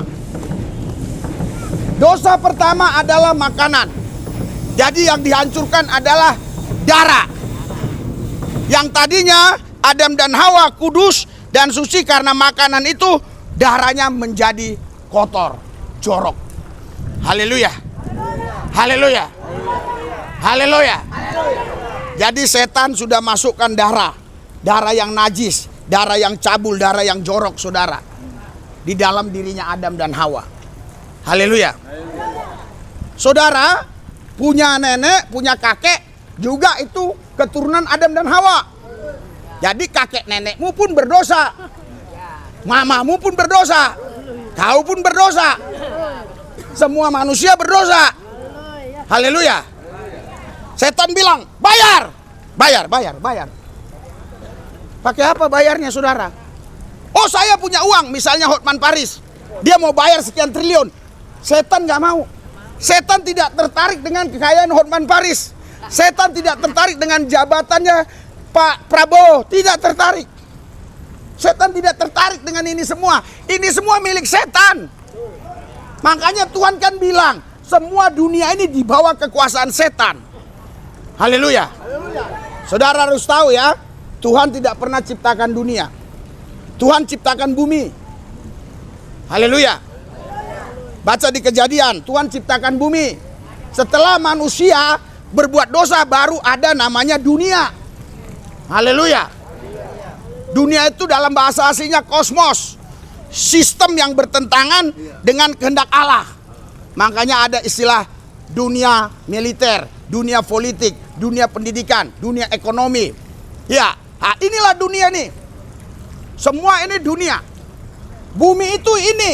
Dosa pertama adalah makanan. Jadi yang dihancurkan adalah darah. Yang tadinya Adam dan Hawa kudus dan suci karena makanan itu, darahnya menjadi kotor, jorok. Haleluya. Haleluya. Haleluya. Jadi setan sudah masukkan darah yang najis, darah yang cabul, darah yang jorok saudara, di dalam dirinya Adam dan Hawa. Haleluya. Saudara punya nenek, punya kakek juga itu keturunan Adam dan Hawa. Jadi kakek nenekmu pun berdosa, mamamu pun berdosa, kau pun berdosa, semua manusia berdosa. Haleluya. Setan bilang, bayar. Pakai apa bayarnya saudara? Oh, saya punya uang, misalnya Hotman Paris, dia mau bayar sekian triliun. Setan gak mau. Setan tidak tertarik dengan kekayaan Hotman Paris. Setan tidak tertarik dengan jabatannya Pak Prabowo, tidak tertarik. Setan tidak tertarik dengan ini semua. Ini semua milik setan. Makanya Tuhan kan bilang, semua dunia ini di bawah kekuasaan setan. Haleluya. Saudara harus tahu ya, Tuhan tidak pernah ciptakan dunia. Tuhan ciptakan bumi. Haleluya. Baca di Kejadian, Tuhan ciptakan bumi. Setelah manusia berbuat dosa, baru ada namanya dunia. Haleluya. Dunia itu dalam bahasa aslinya kosmos, sistem yang bertentangan dengan kehendak Allah. Makanya ada istilah dunia militer, dunia politik, dunia pendidikan, dunia ekonomi. Ya, inilah dunia nih. Semua ini dunia. Bumi itu ini.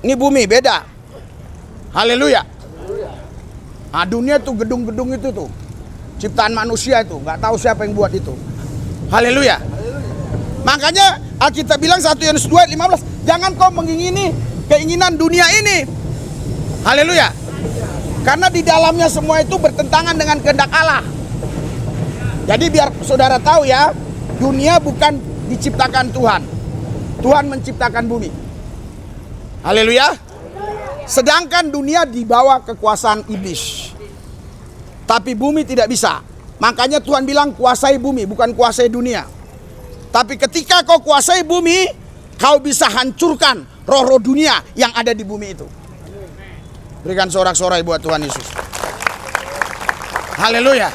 Ini bumi beda. Haleluya. Nah, dunia tuh gedung-gedung itu tuh ciptaan manusia itu, nggak tahu siapa yang buat itu. Haleluya. Makanya Alkitab bilang 1 Yohanes 2:15, jangan kau mengingini keinginan dunia ini. Haleluya. Karena di dalamnya semua itu bertentangan dengan kehendak Allah. Jadi biar saudara tahu ya, dunia bukan diciptakan Tuhan. Tuhan menciptakan bumi. Haleluya. Sedangkan dunia di bawah kekuasaan iblis. Tapi bumi tidak bisa. Makanya Tuhan bilang kuasai bumi, bukan kuasai dunia. Tapi ketika kau kuasai bumi, kau bisa hancurkan roh-roh dunia yang ada di bumi itu. Berikan sorak-sorai buat Tuhan Yesus. Haleluya.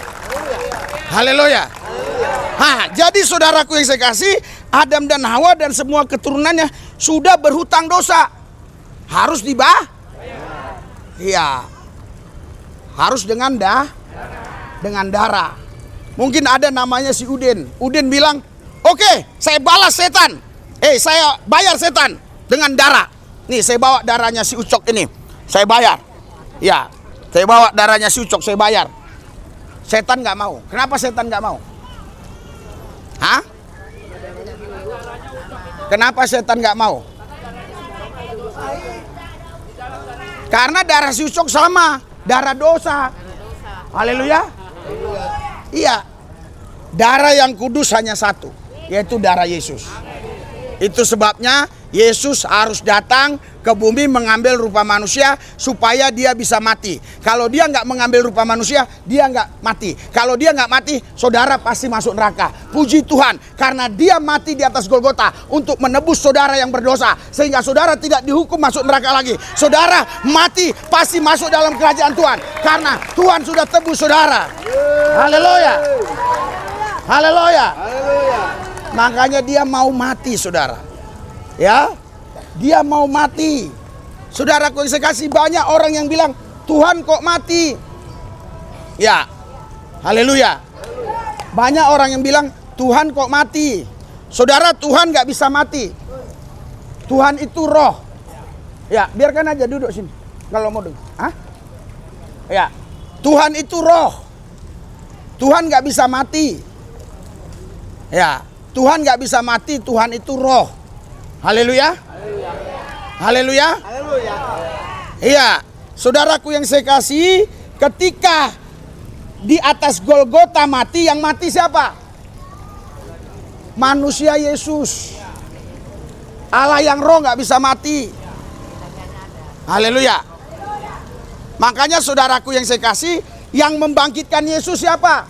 Haleluya. Jadi saudaraku yang saya kasih, Adam dan Hawa dan semua keturunannya sudah berhutang dosa. Harus dibayar. Iya. Harus dengan darah. Mungkin ada namanya si Udin. Udin bilang, "Oke, saya balas setan. Saya bayar setan dengan darah. Nih, saya bawa darahnya si Ucok ini. Saya bayar." Ya, saya bawa darahnya si Ucok, saya bayar. Setan nggak mau. Kenapa setan nggak mau? Hah? Kenapa setan nggak mau? Karena darah si Ucok sama, darah dosa. Haleluya. Iya. Darah yang kudus hanya satu, yaitu darah Yesus. Itu sebabnya Yesus harus datang ke bumi mengambil rupa manusia supaya dia bisa mati. Kalau dia nggak mengambil rupa manusia, dia nggak mati. Kalau dia nggak mati, saudara pasti masuk neraka. Puji Tuhan, karena dia mati di atas Golgota untuk menebus saudara yang berdosa. Sehingga saudara tidak dihukum masuk neraka lagi. Saudara mati pasti masuk dalam kerajaan Tuhan. Karena Tuhan sudah tebus saudara. Haleluya. Haleluya. Makanya dia mau mati, saudara. Ya, dia mau mati. Saudaraku yang saya kasih, banyak orang yang bilang, "Tuhan kok mati?" Ya, haleluya. Banyak orang yang bilang, "Tuhan kok mati?" Saudara, Tuhan gak bisa mati. Tuhan itu roh. Ya, biarkan aja duduk sini kalau mau duduk. Ya, Tuhan itu roh. Tuhan gak bisa mati. Ya, Tuhan gak bisa mati, Tuhan itu roh. Haleluya. Haleluya. Iya, saudaraku yang saya kasih, ketika di atas Golgota mati, yang mati siapa? Manusia Yesus. Allah yang roh gak bisa mati. Haleluya. Makanya saudaraku yang saya kasih, yang membangkitkan Yesus siapa?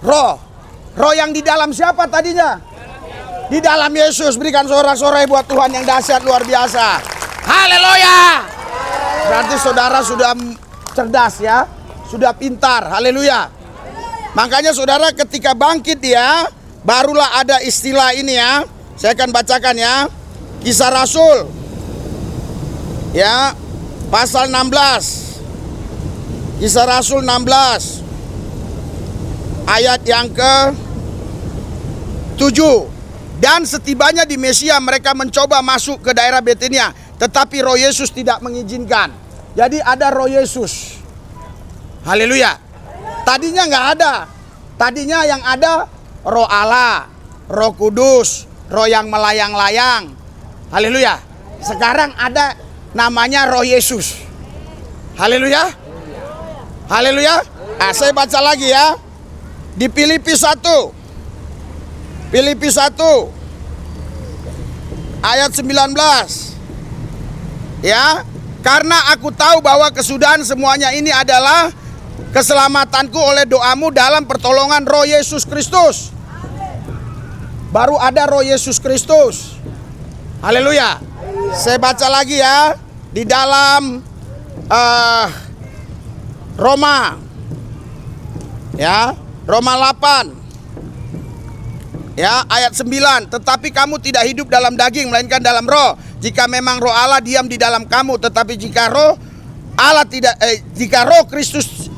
Roh. Roh yang di dalam siapa tadinya? Di dalam Yesus. Berikan sorak-sorai buat Tuhan yang dahsyat luar biasa. Haleluya. Berarti saudara sudah cerdas ya, sudah pintar. Haleluya. Makanya saudara ketika bangkit dia, barulah ada istilah ini ya. Saya akan bacakan ya. Kisah Rasul. Ya, pasal 16. Kisah Rasul 16. Ayat yang ke-7. Dan setibanya di Mesia mereka mencoba masuk ke daerah Betania, tetapi Roh Yesus tidak mengizinkan. Jadi ada Roh Yesus. Haleluya. Tadinya nggak ada. Tadinya yang ada Roh Allah, Roh Kudus, Roh yang melayang-layang. Haleluya. Sekarang ada namanya Roh Yesus. Haleluya. Haleluya. Saya baca lagi ya. Di Filipi 1. Filipi 1 ayat 19. Ya, karena aku tahu bahwa kesudahan semuanya ini adalah keselamatanku oleh doamu dalam pertolongan Roh Yesus Kristus. Baru ada Roh Yesus Kristus. Haleluya. Saya baca lagi ya, di dalam Roma. Ya, Roma 8. Ya, ayat 9. Tetapi kamu tidak hidup dalam daging, melainkan dalam roh. Jika memang roh Allah diam di dalam kamu, tetapi jika roh Allah tidak jika roh Kristus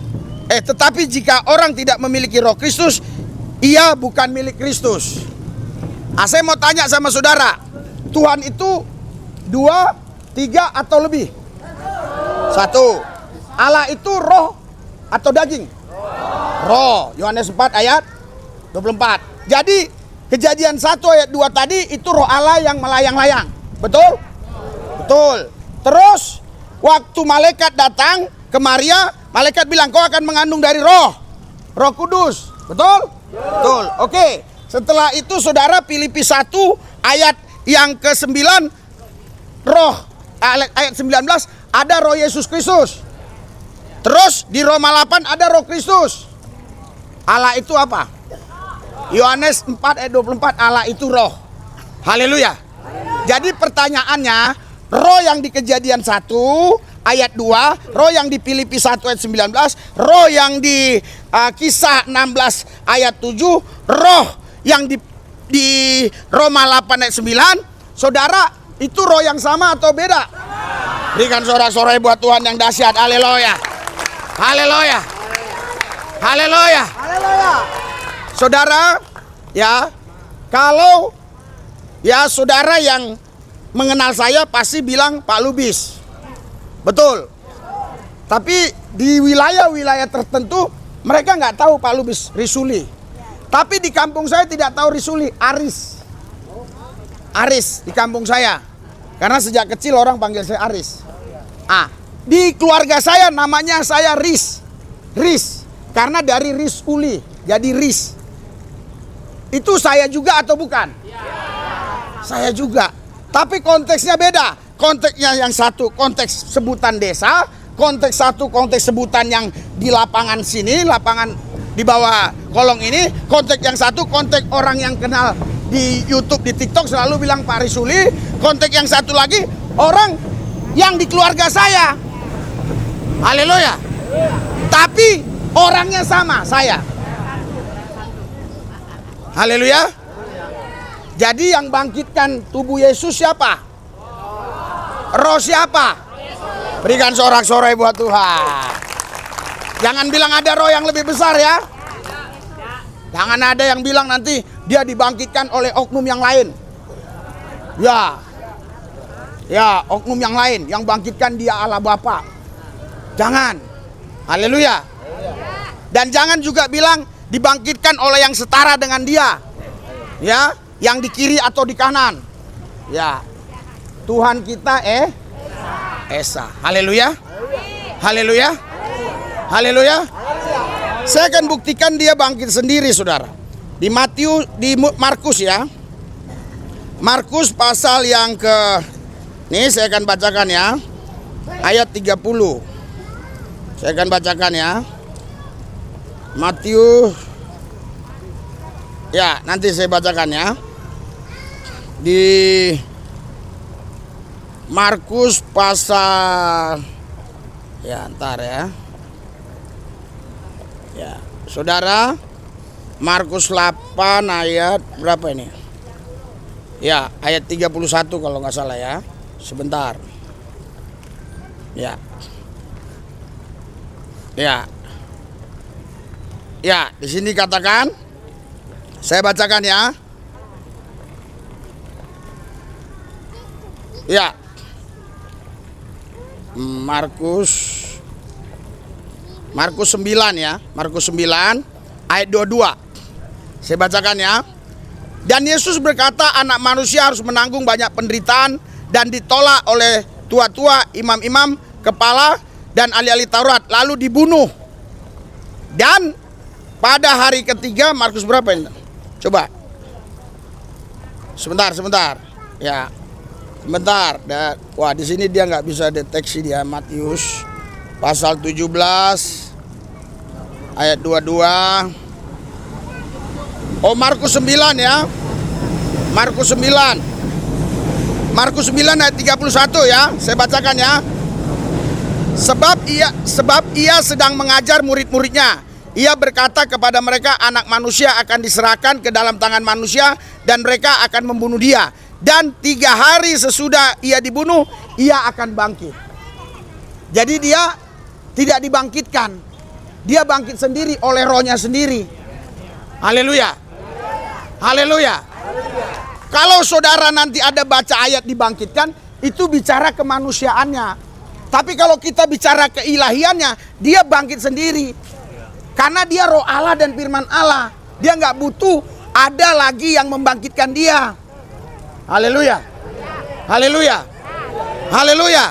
tetapi jika orang tidak memiliki roh Kristus, ia bukan milik Kristus. Saya mau tanya sama saudara, Tuhan itu 2, 3 atau lebih? 1. Allah itu roh atau daging? Roh. Yohanes 4 ayat 24. Jadi Kejadian 1 ayat 2 tadi itu roh Allah yang melayang-layang. Betul? Betul. Terus waktu malaikat datang ke Maria, malaikat bilang kau akan mengandung dari Roh Kudus. Betul? Betul. Oke. Setelah itu saudara Filipi 1 ayat yang ke-9 roh ayat 19 ada roh Yesus Kristus. Terus di Roma 8 ada roh Kristus. Allah itu apa? Yohanes 4 ayat 24 Allah itu roh. Haleluya. Jadi pertanyaannya, roh yang di Kejadian 1 ayat 2, roh yang di Filipi 1 ayat 19, roh yang di Kisah 16 ayat 7, roh yang di Roma 8 ayat 9, saudara, itu roh yang sama atau beda? Berikan sorak-sorai buat Tuhan yang dahsyat. Haleluya. Haleluya. Haleluya. Saudara, ya, kalau ya saudara yang mengenal saya pasti bilang Pak Lubis. Betul. Tapi di wilayah-wilayah tertentu mereka nggak tahu Pak Lubis Risuli. Tapi di kampung saya tidak tahu Risuli, Aris. Aris di kampung saya. Karena sejak kecil orang panggil saya Aris. Di keluarga saya namanya saya Ris. Ris. Karena dari Risuli, jadi Ris. Itu saya juga atau bukan? Saya juga. Tapi konteksnya beda. Konteksnya yang satu konteks sebutan desa, konteks satu konteks sebutan yang di lapangan sini, lapangan di bawah kolong ini, konteks yang satu konteks orang yang kenal di YouTube, di TikTok selalu bilang Pak Risuli, konteks yang satu lagi orang yang di keluarga saya. Haleluya. Tapi orangnya sama, saya. Haleluya. Jadi yang bangkitkan tubuh Yesus siapa? Roh siapa? Berikan sorak-sorai buat Tuhan. Jangan bilang ada roh yang lebih besar ya. Jangan ada yang bilang nanti dia dibangkitkan oleh oknum yang lain. Ya, oknum yang lain yang bangkitkan dia Allah Bapa. Jangan. Haleluya. Dan jangan juga bilang dibangkitkan oleh yang setara dengan dia. Ya, yang di kiri atau di kanan. Ya. Tuhan kita Esa. Haleluya. Haleluya. Haleluya. Saya akan buktikan dia bangkit sendiri, saudara. Di Markus ya. Markus pasal yang nih saya akan bacakan ya. Ayat 30. Saya akan bacakan ya. Matius. Ya, nanti saya bacakan ya. Di Markus pasal ya, ntar ya. Ya, saudara, Markus 8 ayat berapa ini? Ya, ayat 31 kalau nggak salah ya. Sebentar. Ya. Ya. Ya, di sini katakan, saya bacakan ya. Ya. Markus 9 ya. Markus 9 ayat 22. Saya bacakan ya. Dan Yesus berkata, anak manusia harus menanggung banyak penderitaan dan ditolak oleh tua-tua, imam-imam, kepala dan ahli-ahli Taurat, lalu dibunuh. Dan pada hari ketiga, Markus berapa ini? Coba. Sebentar. Ya. Sebentar. Wah, di sini dia nggak bisa deteksi dia. Matius pasal 17 ayat 22. Oh, Markus 9 ya. Markus 9 ayat 31 ya. Saya bacakan ya. Sebab ia sedang mengajar murid-muridnya. Ia berkata kepada mereka, anak manusia akan diserahkan ke dalam tangan manusia dan mereka akan membunuh dia. Dan 3 hari sesudah ia dibunuh, ia akan bangkit. Jadi dia tidak dibangkitkan. Dia bangkit sendiri oleh rohnya sendiri. Haleluya. Haleluya. Kalau saudara nanti ada baca ayat dibangkitkan, itu bicara kemanusiaannya. Tapi kalau kita bicara keilahiannya, dia bangkit sendiri. Karena dia roh Allah dan firman Allah. Dia nggak butuh ada lagi yang membangkitkan dia. Haleluya. Haleluya. Haleluya.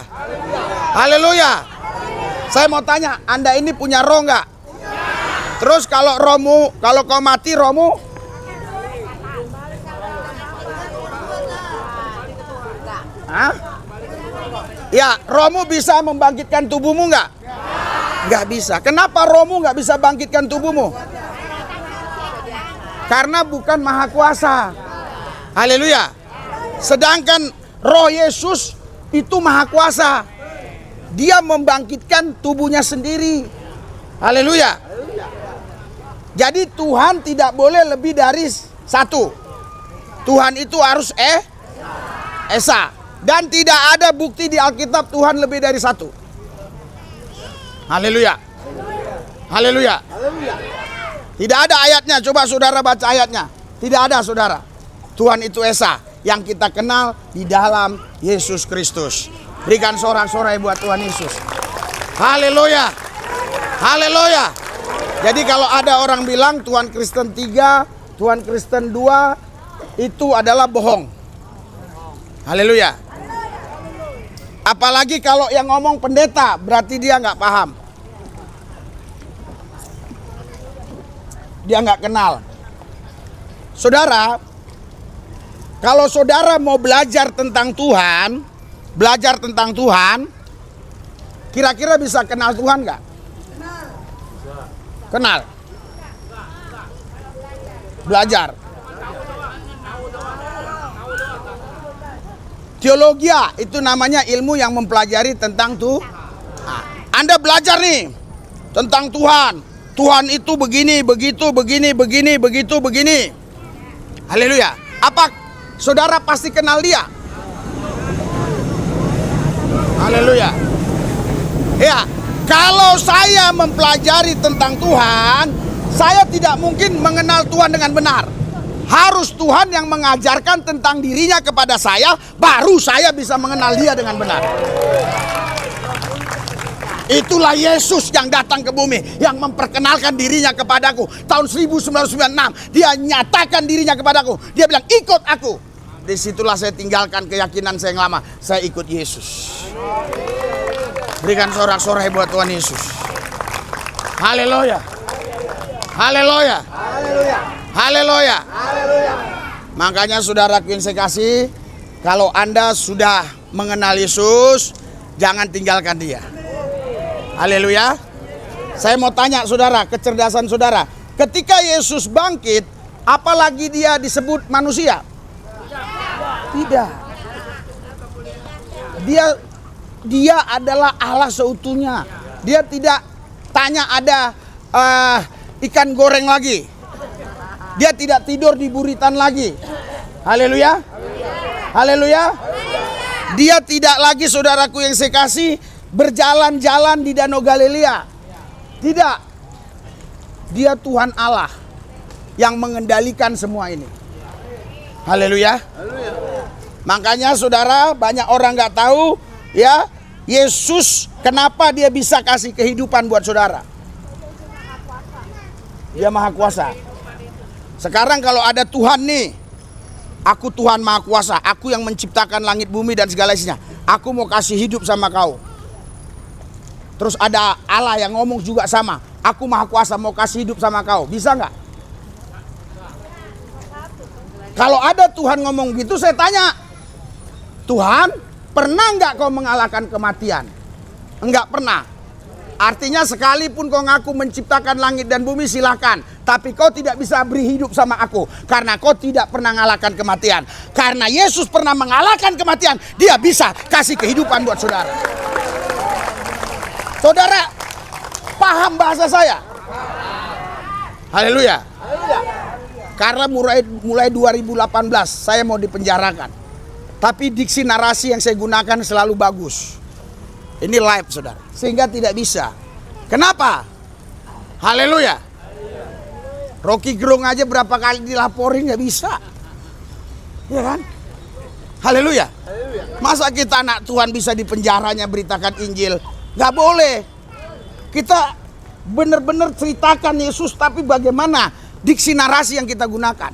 Haleluya. Saya mau tanya, Anda ini punya roh nggak? Terus kalau rohmu, kalau kau mati rohmu Hah? Ya, rohmu bisa membangkitkan tubuhmu nggak? Nggak bisa. Kenapa rohmu nggak bisa bangkitkan tubuhmu? Karena bukan maha kuasa. Haleluya. Sedangkan roh Yesus itu maha kuasa. Dia membangkitkan tubuhnya sendiri. Haleluya. Jadi Tuhan tidak boleh lebih dari satu. Tuhan itu harus Esa. Dan tidak ada bukti di Alkitab Tuhan lebih dari satu. Haleluya. Haleluya. Tidak ada ayatnya. Coba saudara baca ayatnya. Tidak ada saudara. Tuhan itu Esa. Yang kita kenal di dalam Yesus Kristus. Berikan sorak-sorai buat Tuhan Yesus. Haleluya. Haleluya. Jadi kalau ada orang bilang Tuhan Kristen 3, Tuhan Kristen 2, itu adalah bohong. Haleluya. Apalagi kalau yang ngomong pendeta, berarti dia nggak paham. Dia nggak kenal. Saudara, kalau saudara mau belajar tentang Tuhan, kira-kira bisa kenal Tuhan nggak? Kenal. Belajar. Teologia itu namanya ilmu yang mempelajari tentang Tuhan. Anda belajar nih tentang Tuhan. Tuhan itu begini, begitu, begini, begitu, begini. Haleluya. Apa saudara pasti kenal dia? Haleluya. Ya, kalau saya mempelajari tentang Tuhan, saya tidak mungkin mengenal Tuhan dengan benar. Harus Tuhan yang mengajarkan tentang dirinya kepada saya, baru saya bisa mengenal dia dengan benar. Itulah Yesus yang datang ke bumi, yang memperkenalkan dirinya kepadaku. Tahun 1996, dia nyatakan dirinya kepadaku. Dia bilang, ikut aku. Disitulah saya tinggalkan keyakinan saya yang lama. Saya ikut Yesus. Berikan sorak-sorai buat Tuhan Yesus. Haleluya. Haleluya. Haleluya. Haleluya. Makanya saudaraku yang saya kasih, kalau Anda sudah mengenal Yesus, jangan tinggalkan dia. Haleluya. Saya mau tanya saudara, kecerdasan saudara. Ketika Yesus bangkit, apalagi dia disebut manusia? Tidak. Dia adalah Allah seutuhnya. Dia tidak tanya ada ikan goreng lagi. Dia tidak tidur di buritan lagi. Haleluya. Haleluya. Dia tidak lagi, saudaraku yang saya kasih, berjalan-jalan di Danau Galilea. Tidak. Dia Tuhan Allah yang mengendalikan semua ini. Haleluya. Makanya saudara, banyak orang nggak tahu ya, Yesus kenapa dia bisa kasih kehidupan buat saudara. Dia maha kuasa. Sekarang kalau ada Tuhan nih, aku Tuhan maha kuasa, aku yang menciptakan langit bumi dan segala isinya, aku mau kasih hidup sama kau. Terus ada Allah yang ngomong juga sama, aku maha kuasa mau kasih hidup sama kau, bisa nggak? Kalau ada Tuhan ngomong gitu, saya tanya, Tuhan pernah nggak kau mengalahkan kematian? Enggak pernah. Artinya sekalipun kau ngaku menciptakan langit dan bumi, silakan. Tapi kau tidak bisa beri hidup sama aku. Karena kau tidak pernah mengalahkan kematian. Karena Yesus pernah mengalahkan kematian, dia bisa kasih kehidupan buat saudara. Saudara, paham bahasa saya? Haleluya. Karena mulai 2018 saya mau dipenjarakan. Tapi diksi narasi yang saya gunakan selalu bagus. Ini live saudara, sehingga tidak bisa. Kenapa? Haleluya. Rocky Gerung aja berapa kali dilaporin nggak bisa, ya kan? Haleluya. Masa kita anak Tuhan bisa di penjaranya beritakan Injil? Nggak boleh. Kita benar-benar ceritakan Yesus, tapi bagaimana diksi narasi yang kita gunakan?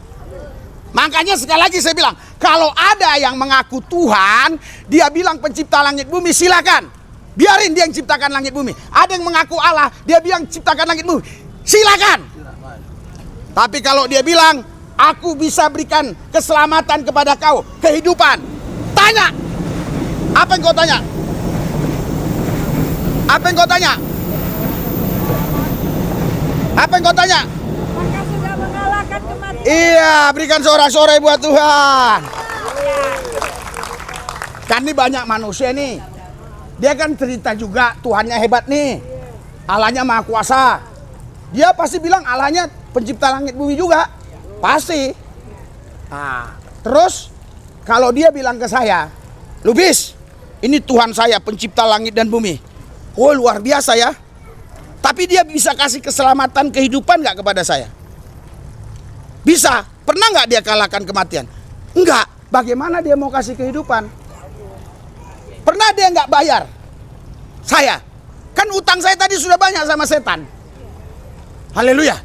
Makanya sekali lagi saya bilang, kalau ada yang mengaku Tuhan, dia bilang pencipta langit bumi, silakan. Biarin dia yang ciptakan langit bumi. Ada yang mengaku Allah, dia bilang ciptakan langit bumi, silakan. Tapi kalau dia bilang, aku bisa berikan keselamatan kepada kau, kehidupan, tanya, Apa yang kau tanya? Apa yang kau tanya? Apa yang kau tanya? Maka sudah mengalahkan kematian. Iya, berikan sorak-sorai buat Tuhan. Kan ini banyak manusia nih. Dia kan cerita juga Tuhannya hebat nih. Allahnya maha kuasa. Dia pasti bilang Allahnya pencipta langit bumi juga. Pasti. Nah, terus kalau dia bilang ke saya, Lubis, ini Tuhan saya pencipta langit dan bumi. Oh, luar biasa ya. Tapi dia bisa kasih keselamatan kehidupan nggak kepada saya? Bisa. Pernah nggak dia kalahkan kematian? Enggak. Bagaimana dia mau kasih kehidupan? Pernah dia nggak bayar? Saya. Kan utang saya tadi sudah banyak sama setan. Haleluya.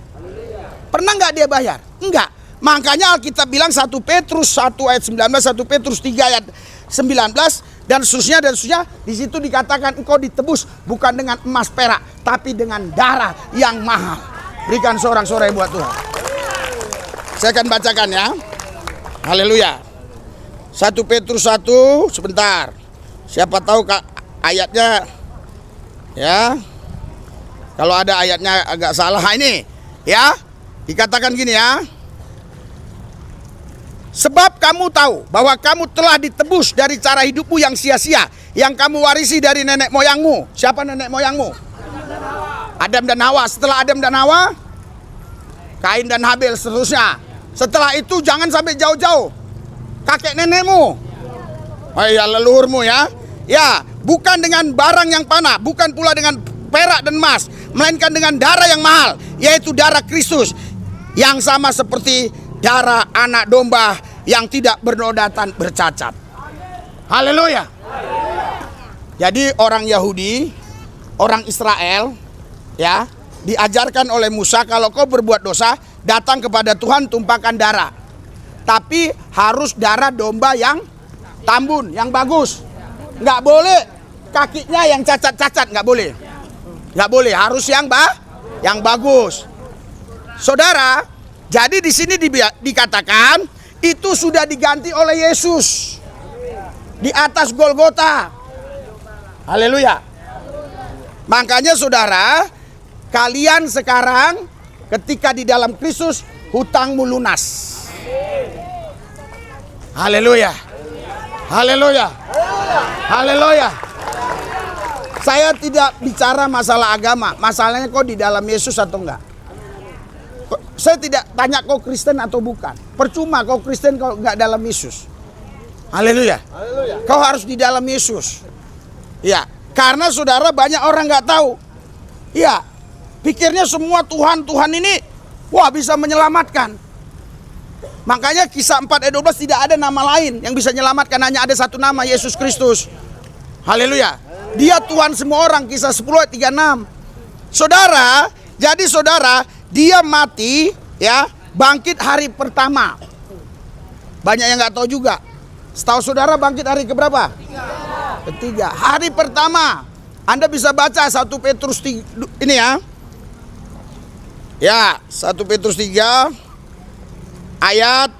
Pernah nggak dia bayar? Enggak. Makanya Alkitab bilang 1 Petrus 1 ayat 19, 1 Petrus 3 ayat 19, dan seterusnya. Di situ dikatakan engkau ditebus bukan dengan emas perak, tapi dengan darah yang mahal. Berikan sorak-sorai buat Tuhan. Saya akan bacakan ya. Haleluya. 1 Petrus 1, sebentar. Siapa tahu ayatnya ya. Kalau ada ayatnya agak salah ini ya. Dikatakan gini ya. Sebab kamu tahu bahwa kamu telah ditebus dari cara hidupmu yang sia-sia, yang kamu warisi dari nenek moyangmu. Siapa nenek moyangmu? Adam dan Hawa. Setelah Adam dan Hawa, Kain dan Habel, seterusnya. Setelah itu jangan sampai jauh-jauh. Kakek nenekmu, oh ya, leluhurmu ya. Ya, bukan dengan barang yang panah, bukan pula dengan perak dan emas, melainkan dengan darah yang mahal, yaitu darah Kristus, yang sama seperti darah anak domba yang tidak bernoda dan bercacat. Haleluya. Jadi orang Yahudi, orang Israel ya, diajarkan oleh Musa, kalau kau berbuat dosa, datang kepada Tuhan, tumpahkan darah. Tapi harus darah domba yang tambun, yang bagus. Nggak boleh kakinya yang cacat-cacat, nggak boleh. Nggak boleh, harus yang bagus. Saudara, jadi di sini dikatakan itu sudah diganti oleh Yesus di atas Golgota. Haleluya. Makanya saudara, kalian sekarang ketika di dalam Kristus, hutangmu lunas. Haleluya. Haleluya. Haleluya. Saya tidak bicara masalah agama. Masalahnya kau di dalam Yesus atau enggak. Saya tidak tanya kau Kristen atau bukan. Percuma kau Kristen kalau enggak dalam Yesus. Haleluya. Kau harus di dalam Yesus. Ya, karena saudara banyak orang enggak tahu. Ya, pikirnya semua Tuhan ini wah bisa menyelamatkan. Makanya Kisah 4 ayat 12 tidak ada nama lain yang bisa menyelamatkan, hanya ada satu nama, Yesus Kristus. Haleluya. Dia Tuhan semua orang, Kisah 10 ayat 36. Saudara, jadi saudara, dia mati ya, bangkit hari pertama. Banyak yang nggak tahu juga. Setahu saudara bangkit hari keberapa? Ketiga. Hari pertama. Anda bisa baca 1 Petrus 3, ini ya. Ya, 1 Petrus 3 ayat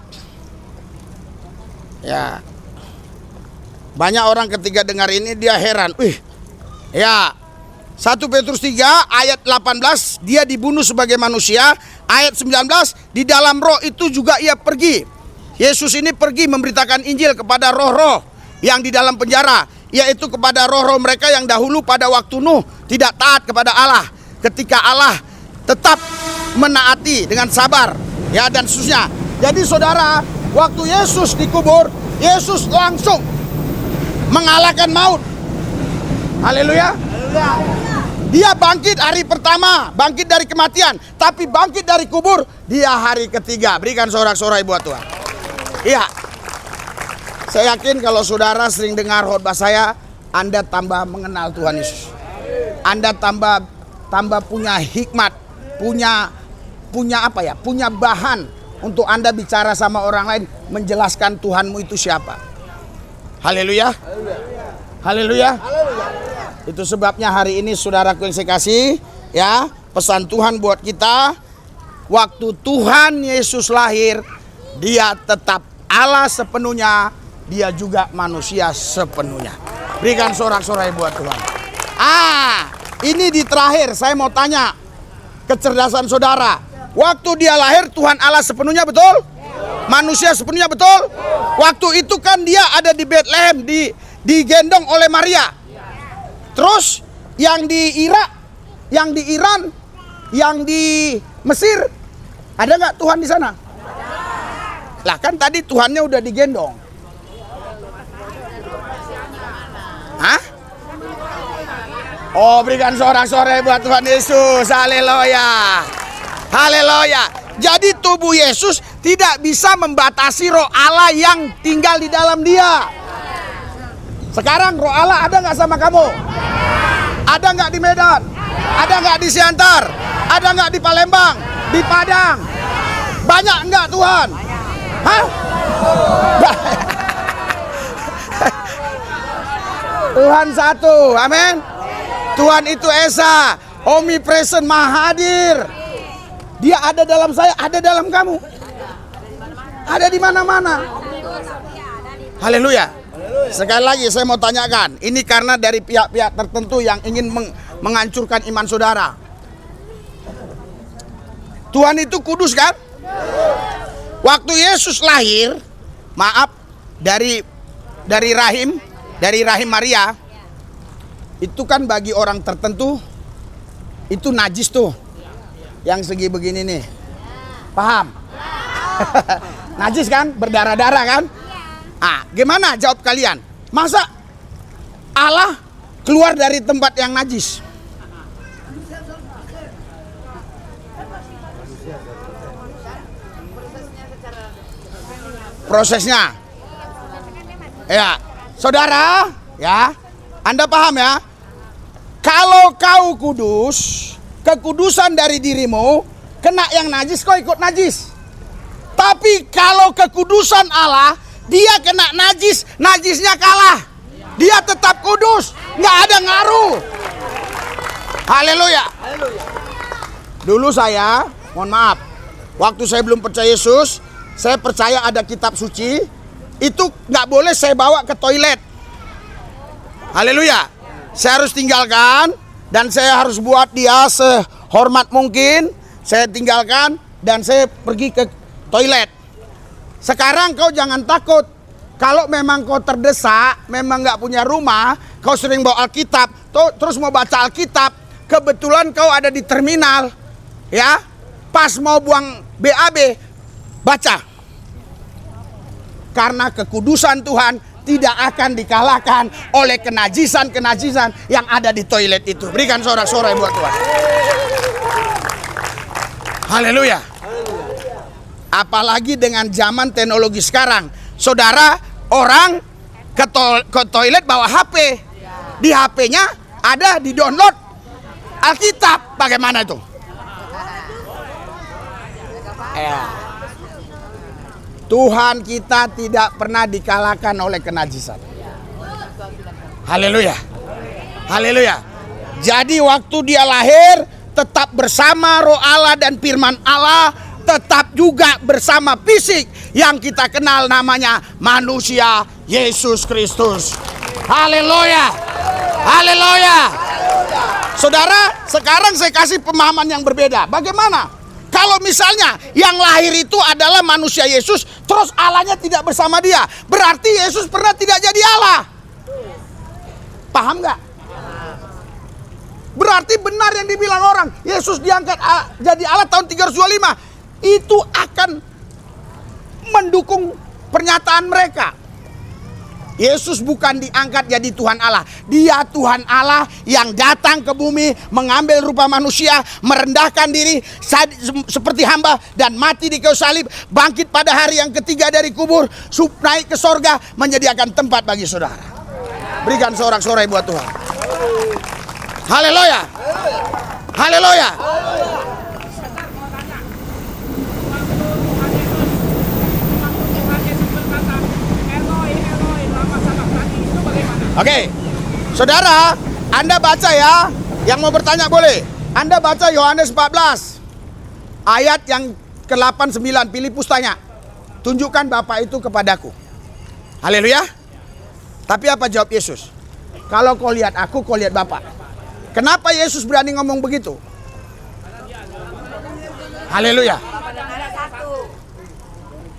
ya. Banyak orang ketika dengar ini dia heran. Ya. 1 Petrus 3 ayat 18, dia dibunuh sebagai manusia. Ayat 19, di dalam roh itu juga ia pergi. Yesus ini pergi memberitakan Injil kepada roh-roh yang di dalam penjara, yaitu kepada roh-roh mereka yang dahulu pada waktu Nuh tidak taat kepada Allah, ketika Allah tetap menaati dengan sabar ya, dan seterusnya. Jadi saudara, waktu Yesus dikubur, Yesus langsung mengalahkan maut. Haleluya. Dia bangkit hari pertama, bangkit dari kematian, tapi bangkit dari kubur dia hari ketiga. Berikan sorak-sorai buat Tuhan. Iya. Saya yakin kalau saudara sering dengar khotbah saya, Anda tambah mengenal Tuhan Yesus. Anda tambah punya hikmat, punya apa ya? Punya bahan untuk Anda bicara sama orang lain, menjelaskan Tuhanmu itu siapa. Haleluya. Haleluya. Itu sebabnya hari ini saudaraku yang saya kasih ya, pesan Tuhan buat kita. Waktu Tuhan Yesus lahir, dia tetap Allah sepenuhnya, dia juga manusia sepenuhnya. Berikan sorak-sorai buat Tuhan. Ini di terakhir saya mau tanya kecerdasan saudara. Waktu dia lahir Tuhan Allah sepenuhnya betul? Manusia sepenuhnya betul? Waktu itu kan dia ada di Bethlehem, digendong oleh Maria. Terus yang di Irak, yang di Iran, yang di Mesir, ada nggak Tuhan di sana? Lah kan tadi Tuhannya udah digendong. Hah? Oh, berikan sorak-sorai buat Tuhan Yesus. Haleluya. Haleluya. Jadi tubuh Yesus tidak bisa membatasi roh Allah yang tinggal di dalam dia. Sekarang roh Allah ada nggak sama kamu? Ada nggak di Medan? Ada nggak di Siantar? Ada nggak di Palembang? Di Padang? Banyak nggak Tuhan? Hah? Tuhan satu, amin. Tuhan itu Esa, omnipresent, maha hadir. Dia ada dalam saya, ada dalam kamu. Ada di mana-mana. Haleluya. Sekali lagi saya mau tanyakan, ini karena dari pihak-pihak tertentu yang ingin menghancurkan iman saudara. Tuhan itu kudus kan? Waktu Yesus lahir, maaf, dari rahim Maria, itu kan bagi orang tertentu itu najis tuh, yang segi begini nih, paham? Najis kan, berdarah-darah kan? Gimana jawab kalian? Masa Allah keluar dari tempat yang najis? Prosesnya, ya, saudara, ya, Anda paham ya? Kalau kau kudus, kekudusan dari dirimu, kena yang najis, kau ikut najis. Tapi kalau kekudusan Allah, dia kena najis, najisnya kalah. Dia tetap kudus, nggak ada ngaruh. Haleluya. Dulu saya, mohon maaf, waktu saya belum percaya Yesus, saya percaya ada kitab suci, itu nggak boleh saya bawa ke toilet. Haleluya. Saya harus tinggalkan dan saya harus buat dia sehormat mungkin. Saya tinggalkan dan saya pergi ke toilet. Sekarang kau jangan takut. Kalau memang kau terdesak, memang nggak punya rumah, kau sering bawa Alkitab, terus mau baca Alkitab, kebetulan kau ada di terminal, ya, pas mau buang BAB, baca. Karena kekudusan Tuhan tidak akan dikalahkan oleh kenajisan-kenajisan yang ada di toilet itu. Berikan sorak-sorai buat Tuhan. Haleluya. Apalagi dengan zaman teknologi sekarang. Saudara, orang ke toilet bawa HP. Di HP-nya ada di download Alkitab. Bagaimana itu? Tuhan kita tidak pernah dikalahkan oleh kenajisan. Haleluya. Haleluya. Jadi waktu dia lahir tetap bersama roh Allah dan firman Allah, tetap juga bersama fisik yang kita kenal namanya manusia Yesus Kristus. Haleluya. Haleluya. Saudara, sekarang saya kasih pemahaman yang berbeda. Bagaimana? Kalau misalnya yang lahir itu adalah manusia Yesus, terus Allahnya tidak bersama dia, berarti Yesus pernah tidak jadi Allah. Paham nggak? Berarti benar yang dibilang orang, Yesus diangkat jadi Allah tahun 325. Itu akan mendukung pernyataan mereka. Yesus bukan diangkat jadi Tuhan Allah. Dia Tuhan Allah yang datang ke bumi, mengambil rupa manusia, merendahkan diri seperti hamba dan mati di kayu salib, bangkit pada hari yang ketiga dari kubur, naik ke sorga, menyediakan tempat bagi saudara. Berikan sorak-sorai buat Tuhan. Haleluya. Haleluya. Oke, saudara, Anda baca ya. Yang mau bertanya boleh. Anda baca Yohanes 14 ayat yang ke-8, 9. Filipus tanya, tunjukkan Bapa itu kepadaku. Haleluya. Tapi apa jawab Yesus? kalau kau lihat aku, kau lihat Bapa. Kenapa Yesus berani ngomong begitu? Haleluya.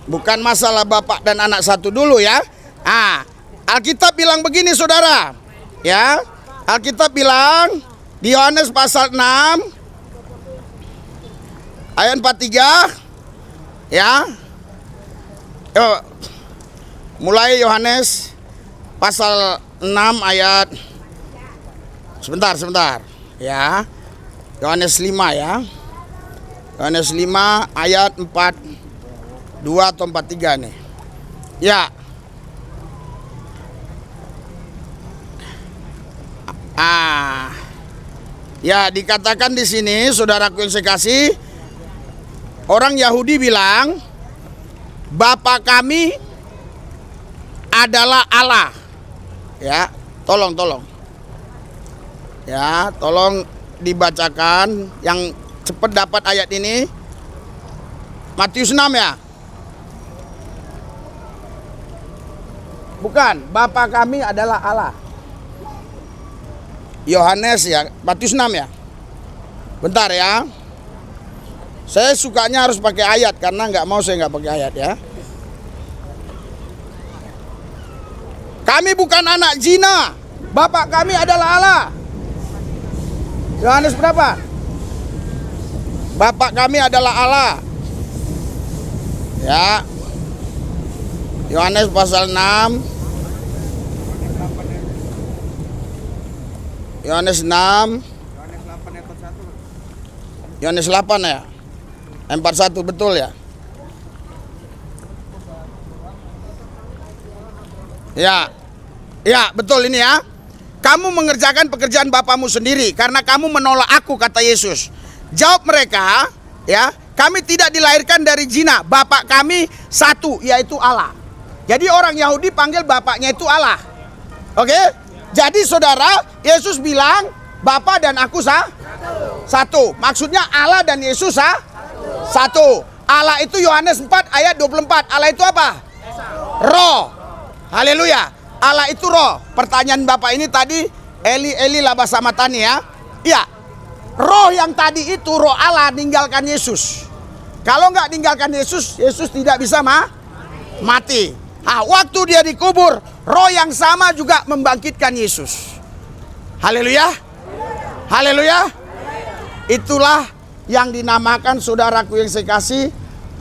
Bukan masalah Bapak dan anak satu dulu ya. Alkitab bilang begini saudara. Ya, Alkitab bilang di Yohanes pasal 6 ayat 43 ya. Mulai Yohanes pasal 6 ayat sebentar ya. Yohanes 5 ya. Yohanes 5 ayat 42 atau 43 nih. Ya. Ya, dikatakan di sini saudaraku yang saya kasih, orang Yahudi bilang Bapa kami adalah Allah. Ya, tolong. Ya, tolong dibacakan yang cepat dapat ayat ini. Matius 6 ya. Bukan, Bapa kami adalah Allah. Yohanes ya, Matius 6 ya. Bentar ya. Saya sukanya harus pakai ayat karena nggak mau saya nggak pakai ayat ya. Kami bukan anak zina. Bapak kami adalah Allah. Yohanes berapa? Bapak kami adalah Allah. Ya. Yohanes pasal 6. Yohanes 6. Yohanes 8 ya. 41 betul ya. Ya betul ini ya. Kamu mengerjakan pekerjaan bapamu sendiri karena kamu menolak aku, kata Yesus. Jawab mereka, ya, kami tidak dilahirkan dari zina. Bapak kami satu, yaitu Allah. Jadi orang Yahudi panggil bapaknya itu Allah. Oke? Jadi saudara, Yesus bilang Bapa dan aku satu. Maksudnya Allah dan Yesus satu. Allah itu Yohanes 4 ayat 24. Allah itu apa? Roh. Haleluya. Allah itu roh. Pertanyaan Bapak ini tadi, Eli laba samatani ya. Iya. Roh yang tadi itu roh Allah ninggalkan Yesus. Kalau nggak ninggalkan Yesus, Yesus tidak bisa mati. Waktu dia dikubur, roh yang sama juga membangkitkan Yesus. Haleluya. Haleluya. Itulah yang dinamakan saudaraku yang saya kasih,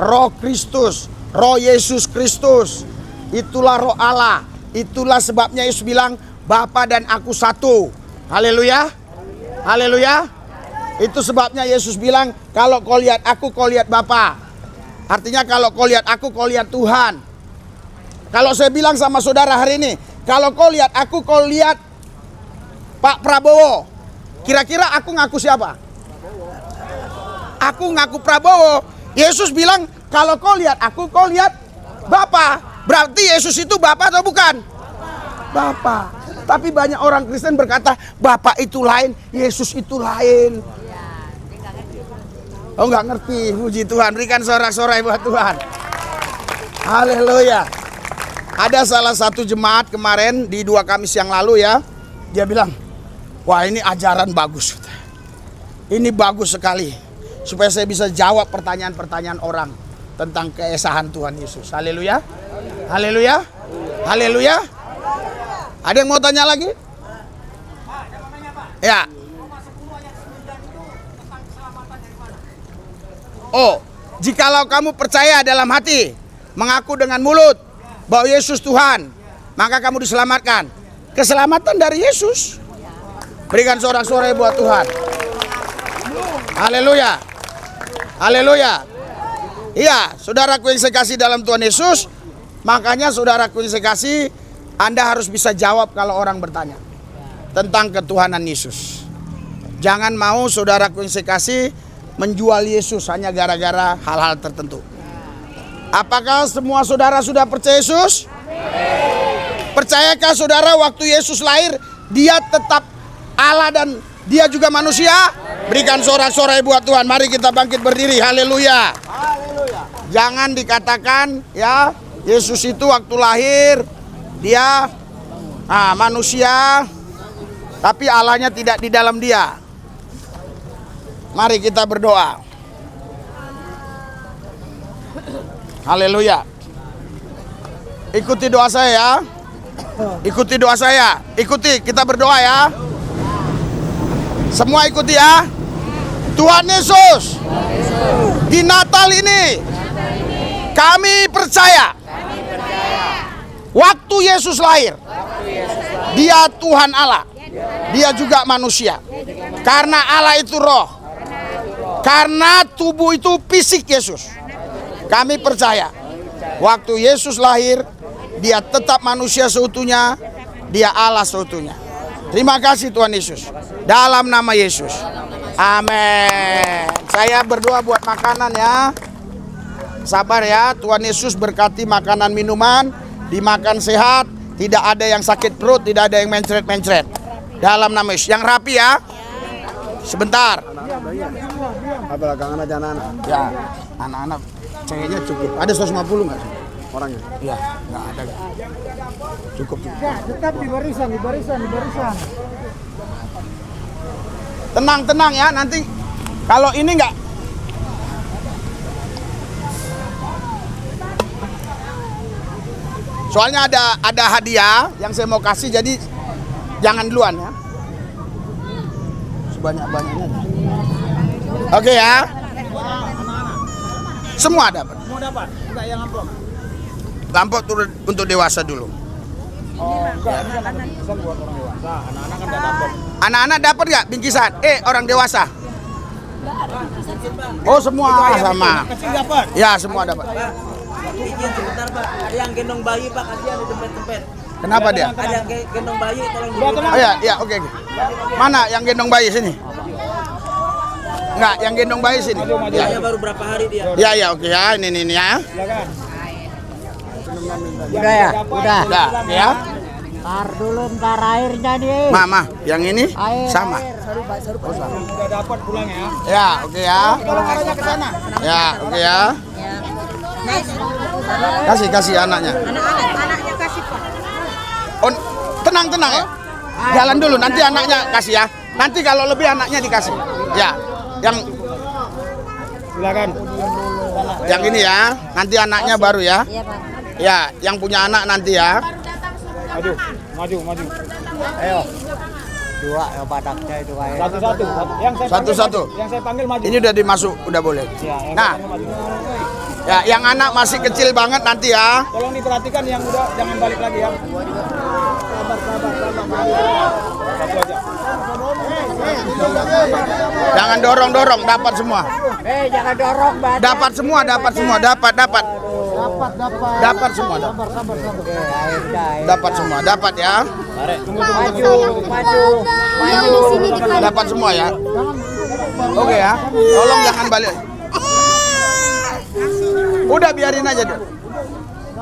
roh Kristus, roh Yesus Kristus. Itulah roh Allah. Itulah sebabnya Yesus bilang Bapa dan aku satu. Haleluya. Haleluya. Itu sebabnya Yesus bilang kalau kau lihat aku, kau lihat Bapa. Artinya kalau kau lihat aku, kau lihat Tuhan. Kalau saya bilang sama saudara hari ini, kalau kau lihat aku, kau lihat Pak Prabowo. Kira-kira aku ngaku siapa? Aku ngaku Prabowo. Yesus bilang, kalau kau lihat aku, kau lihat Bapa. Berarti Yesus itu Bapa atau bukan? Bapa. Tapi banyak orang Kristen berkata, Bapa itu lain, Yesus itu lain. Oh nggak ngerti, puji Tuhan. Berikan sorak-sorai buat Tuhan. Haleluya. Ada salah satu jemaat kemarin di 2 Kamis yang lalu ya. Dia bilang, wah ini ajaran bagus. Ini bagus sekali. Supaya saya bisa jawab pertanyaan-pertanyaan orang tentang keesahan Tuhan Yesus. Haleluya. Haleluya. Haleluya. Ada yang mau tanya lagi? Ya. Oh, jikalau kamu percaya dalam hati, mengaku dengan mulut bahwa Yesus Tuhan, maka kamu diselamatkan. Keselamatan dari Yesus. Berikan sorak-sorai buat Tuhan. Haleluya. Haleluya. Iya, saudaraku yang saya kasih dalam Tuhan Yesus, makanya saudaraku yang saya kasih, Anda harus bisa jawab kalau orang bertanya tentang ketuhanan Yesus. Jangan mau saudaraku yang saya kasih menjual Yesus hanya gara-gara hal-hal tertentu. Apakah semua saudara sudah percaya Yesus? Percayakah saudara waktu Yesus lahir, dia tetap Allah dan dia juga manusia? Berikan sorak-sorai buat Tuhan. Mari kita bangkit berdiri. Haleluya. Jangan dikatakan ya, Yesus itu waktu lahir dia manusia, tapi Allahnya tidak di dalam dia. Mari kita berdoa. Haleluya. Ikuti doa saya ya. Ikuti doa saya. Ikuti, kita berdoa ya. Semua ikuti ya. Tuhan Yesus, di Natal ini kami percaya waktu Yesus lahir, dia Tuhan Allah, dia juga manusia. Karena Allah itu roh, karena tubuh itu fisik Yesus. Kami percaya waktu Yesus lahir, dia tetap manusia seutuhnya, dia Allah seutuhnya. Terima kasih Tuhan Yesus. Dalam nama Yesus. Amin. Saya berdoa buat makanan ya. Sabar ya. Tuhan Yesus berkati makanan minuman, dimakan sehat, tidak ada yang sakit perut, tidak ada yang mencret-mencret. Dalam nama Yesus. Yang rapi ya. Sebentar. Apa anak anak? Ya, anak-anak kayaknya cukup. Ada 150 nggak orangnya? Iya, nggak ada. Cukup. Tetap di barisan. Tenang ya, nanti kalau ini nggak. Soalnya ada hadiah yang saya mau kasih, jadi jangan duluan ya. Sebanyak-banyaknya. Oke ya. Semua dapat. Mau dapat? Enggak yang amplop. Amplop untuk dewasa dulu. Enggak, ini kan bingkisan buat orang dewasa. Anak-anak kan enggak dapat. Anak-anak dapat nggak bingkisan? Orang dewasa. Oh semua sama. Kecil dapat. Ya semua dapat. Izin sebentar Pak, ada yang gendong bayi Pak, kasihan di tempat-tempat. Kenapa dia? Ada yang gendong bayi, tolong Oh ya oke. Mana yang gendong bayi sini? Enggak, yang gendong bayi sini. Dia baru berapa hari dia? Ya oke ya, ini ya. Silakan. Udah ya? Udah. Udah, oke ya. Ntar dulu, ntar airnya nih. Mama, yang ini Air, sama. air. Sudah dapat pulang ya. Ya, oke ya. Tolong arahnya ke sana. Ya, oke ya. Kasih anaknya. Anaknya kasih Pak. Oh, tenang ya. Jalan dulu, nanti anaknya kasih ya. Nanti kalau lebih anaknya dikasih. Ya, Silakan. yang ini ya. Nanti anaknya baru ya. Iya Pak. Ya, yang punya anak nanti ya. Maju. Ayo. Dua ya badaknya itu air. Satu-satu. Yang saya Satu-satu. panggil, yang saya panggil maju. Ini udah dimasuk, udah boleh. Ya, yang Nah, saya panggil maju. ya yang anak masih kecil banget nanti ya. Tolong diperhatikan yang udah jangan balik lagi ya. Sabar. Satu aja. Jangan dorong, dapat semua. Jangan dorong badan. Dapat semua. Dapat semua. Dapat semua, dapat ya. Maju. Dapat semua ya. Oke ya. Tolong jangan balik. Udah biarin aja dulu.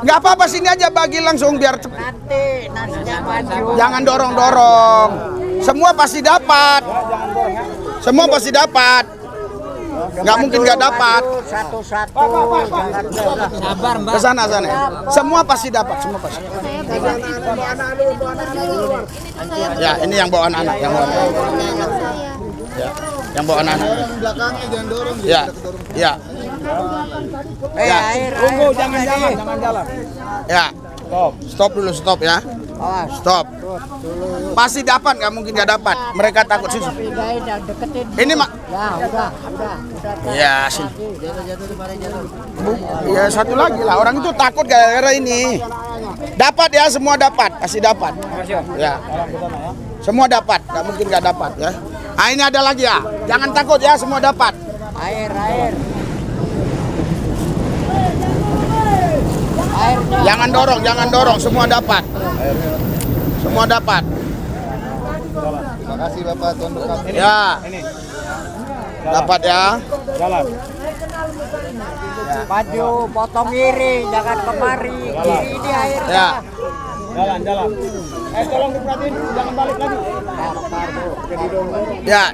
Nggak apa-apa, sini aja bagi langsung biar cepet. Nanti nasinya maju. Jangan dorong. Semua pasti dapat. Semua pasti dapat. Nggak mungkin nggak dapat. Satu-satu. Jangan Sabar Mbak. Ke sana. Semua pasti dapat. Semua pasti. Ya, ini yang bawa anak-anak. Ya, yang bawa anak-anak. Belakangnya jangan dorong. Ya. air. Tunggu, jangan jalan. Ya. Stop dulu ya. Awas. Stop. Pasti dapat, nggak mungkin nggak dapat. Mereka takut sih. Pindahin dan deketin. Ini mak. Ya, udah. Ya sini. Ya satu lagi lah. Orang itu takut gara-gara ini. Dapat ya, semua dapat. Pasti dapat. Ya. Semua dapat. Nggak mungkin nggak dapat ya. Nah ini ada lagi ya. Jangan takut ya, semua dapat. Air. Jangan dorong. Semua dapat. Semua dapat. Terima kasih Bapak Tuan Dekat. Ya. Dapat ya. Jalan. Maju, potong kiri, jangan kemari. Kiri ini airnya. Ya. Jalan. Tolong diperhatiin, jangan balik lagi. Ya.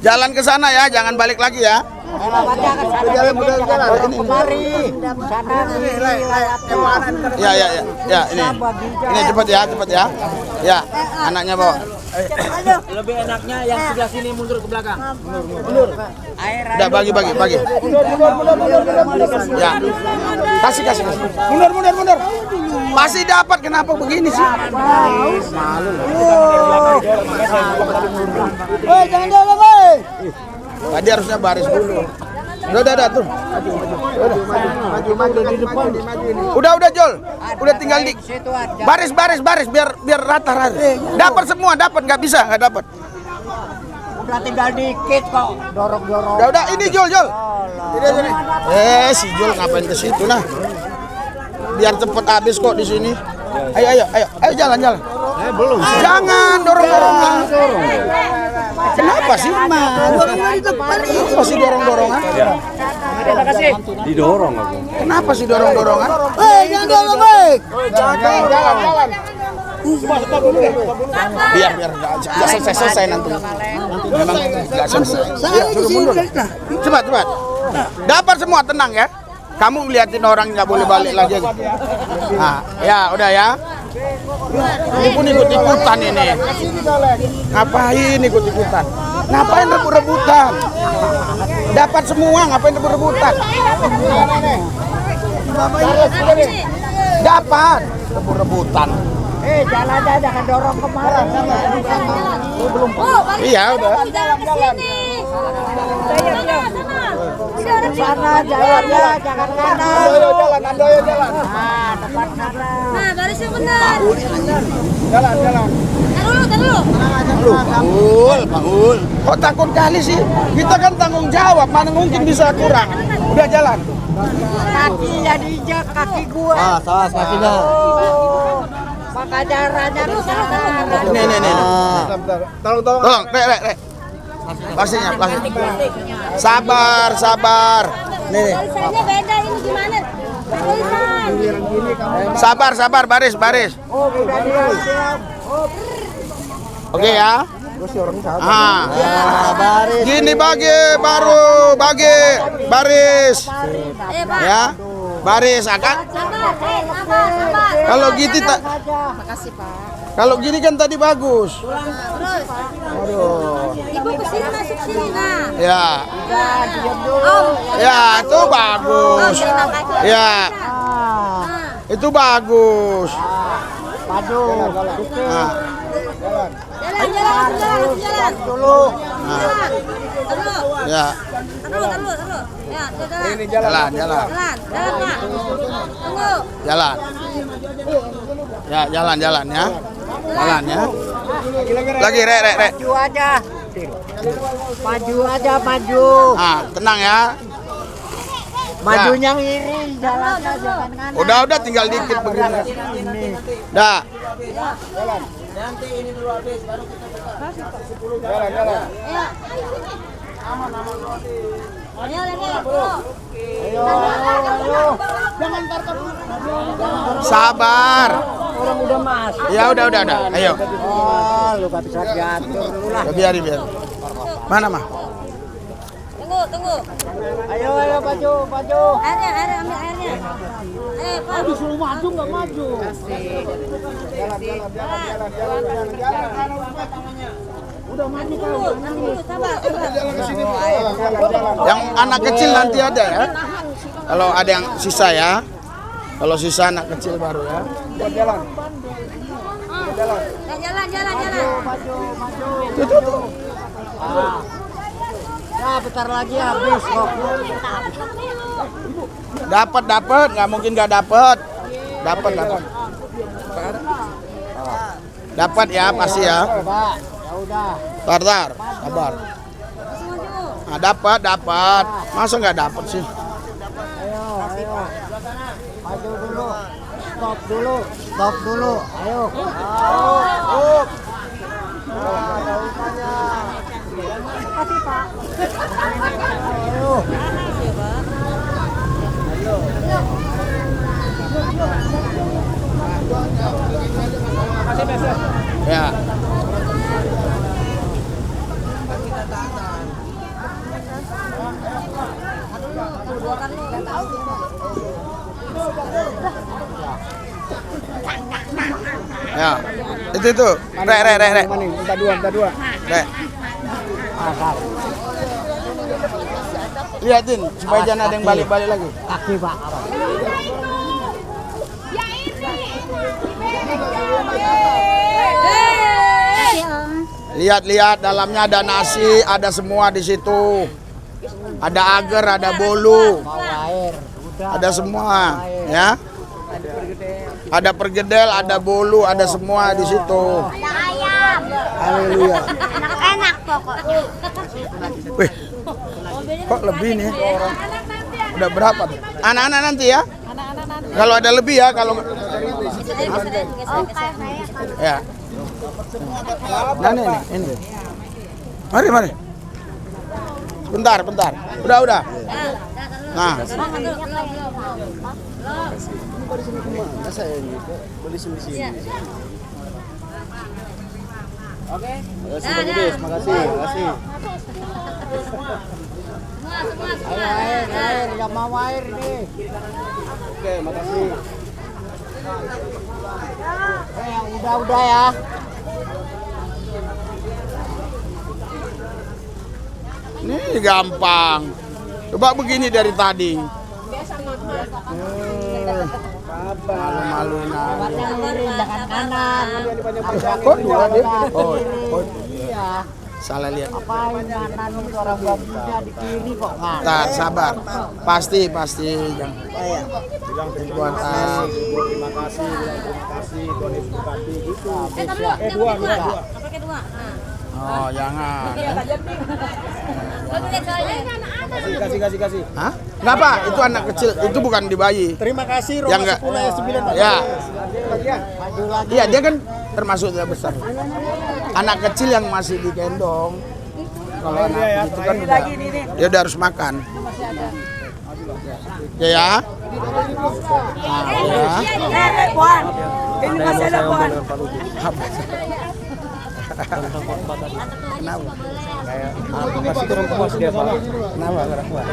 Jalan ke sana ya, jangan balik lagi ya. Lewatnya ke sana dikit, jangan dorong kemari. Sana kiri lewatnya. Ya, ini. Ini cepat ya. Ya, anaknya bawa. Lebih enaknya yang sebelah sini mundur ke belakang. Udah bagi. Ya. Kasih. Mundur. Masih dapat, kenapa begini sih? Jangan dorong, woi. Tadi harusnya baris dulu. Udah tuh. Udah Jol. Udah tinggal di baris biar rata. Dapat semua, nggak bisa nggak dapat. Udah tinggal dikit kok, dorong. Udah ini Jol. Ini. Si Jol ngapain ke situ nah? Biar cepet habis kok di sini. Ayo jalan. Belum. Jangan dorong-dorongan. Kenapa sih? Kenapa sih dorong-dorongan? Didorong aku. Kenapa sih dorong-dorongan? Jangan dorong, woi. Jalan. Biar nggak selesai nanti. Memang nggak selesai. Suruh mundur. Cepat. Dapat semua, tenang ya. Kamu ngeliatin orang nggak boleh balik lagi. Nah, ya udah ya. Ini pun ikut-ikutan ini. Ngapain ikut-ikutan? Ngapain rebut-rebutan? Dapat semua, ngapain rebut-rebutan? Dapat rebut-rebutan. Jalan aja, jangan dorong kemari. Iya udah. Sana jalannya, jangan kanan. Jalan. Depan sana. Nah, barisnya benar. Jalan. Tar dulu. Paul. Kok takut kali sih? Kita kan tanggung jawab, mana mungkin bisa kurang. Udah jalan. Kakinya diinjak, kaki gua. Salah kakinya. Maka jalannya ke sana. Nih. Tolong, Rek. Plastiknya. Sabar. Nih. Tulisannya beda ini gimana? Tulisan. Sabar, baris. Oh, udah diam. Oke ya. Baris. Gini bagi baris. Pak. Ya. Baris akan. Sabar. Kalau gitu tak. Makasih, Pak. Kalau gini kan tadi bagus. Terus. Ibu kesini masuk sini nah. Ya. Diam dulu. Ya, itu bagus. Ya. Itu bagus. Maju. Nah. Jalan. Dulu. Taruh. Ya. Taruh. Ya, jalan. Jalan. Jalan, Pak. Tunggu. Jalan. Ya, jalan ya. Jalan ya. Lagi rek. Maju aja. Ah, tenang ya. Majunya ngiri, jalannya jangan kanan. Udah tinggal dikit begini. Dah. Nanti ini dulu habis baru kita Jalan. Ayo. Sabar. Orang udah masuk. Ya udah. Ayo. Oh, lu gak bisa jatuh dulu lah. Biar. Mana mah? Tunggu. Ayo, maju. Airnya, ambil airnya. Pak. Disuruh maju nggak maju. Udah maju kau. Sabar. Yang anak kecil nanti ada ya. Kalau ada yang sisa ya. Kalau sisa anak kecil baru ya. Jalan. Jalan. Tuh. Ya, bentar lagi habis kok. Dapat, nggak mungkin nggak dapat. Dapat. Dapat ya, pasti ya. Ya udah. Tar, sabar. Nah, dapat. Masa nggak dapat sih? Ayo. Maju dulu. Stop dulu. Ayo. Ada upanya. Kasih, Pak. Ya. Ya, itu. Re. Minta dua. Re. Liatin supaya jangan ada yang balik-balik lagi. Kaki Pak. Lihat dalamnya ada nasi, ada semua di situ. Ada agar, ada bolu. Ada semua, ya. Ada pergedel, ada bolu, ada semua di situ. Ada ayam. Haleluya. Enak pokoknya. Wih, kok lebih nih? Udah berapa tuh? Anak-anak nanti ya? Kalau ada lebih ya, kalau ya. Nah, ini. Mari. Bentar. Udah. Nah. Makasih. Air, yang mau air nih. Oke, makasih. Udah ya. Ini gampang. Coba begini dari tadi. Malu-maluin aja. Jangan kanan. Kok dua deh? Oh. Iya. Salah lihat. Apain kanan itu orang babunya di kiri kok kan? Bentar, sabar. Pasti. Jangan. Buat Terima kasih, Tuhan Yesus berkati gitu. Dua. Pakai dua. Oh, jangan. Kasih. Hah? Enggak, Pak. Itu anak kecil. Itu bukan di bayi. Terima kasih Yang Roma enggak. 10 ayat 9 Pak. Ya. Maju lagi. Iya, dia kan termasuk yang besar. Anak kecil yang masih digendong. Kalau anak itu kan udah, dia udah harus makan. Ya. Nah, ya. Ini masih ada Puan. Kenapa? Masih turun puas dia Pak. Kenapa?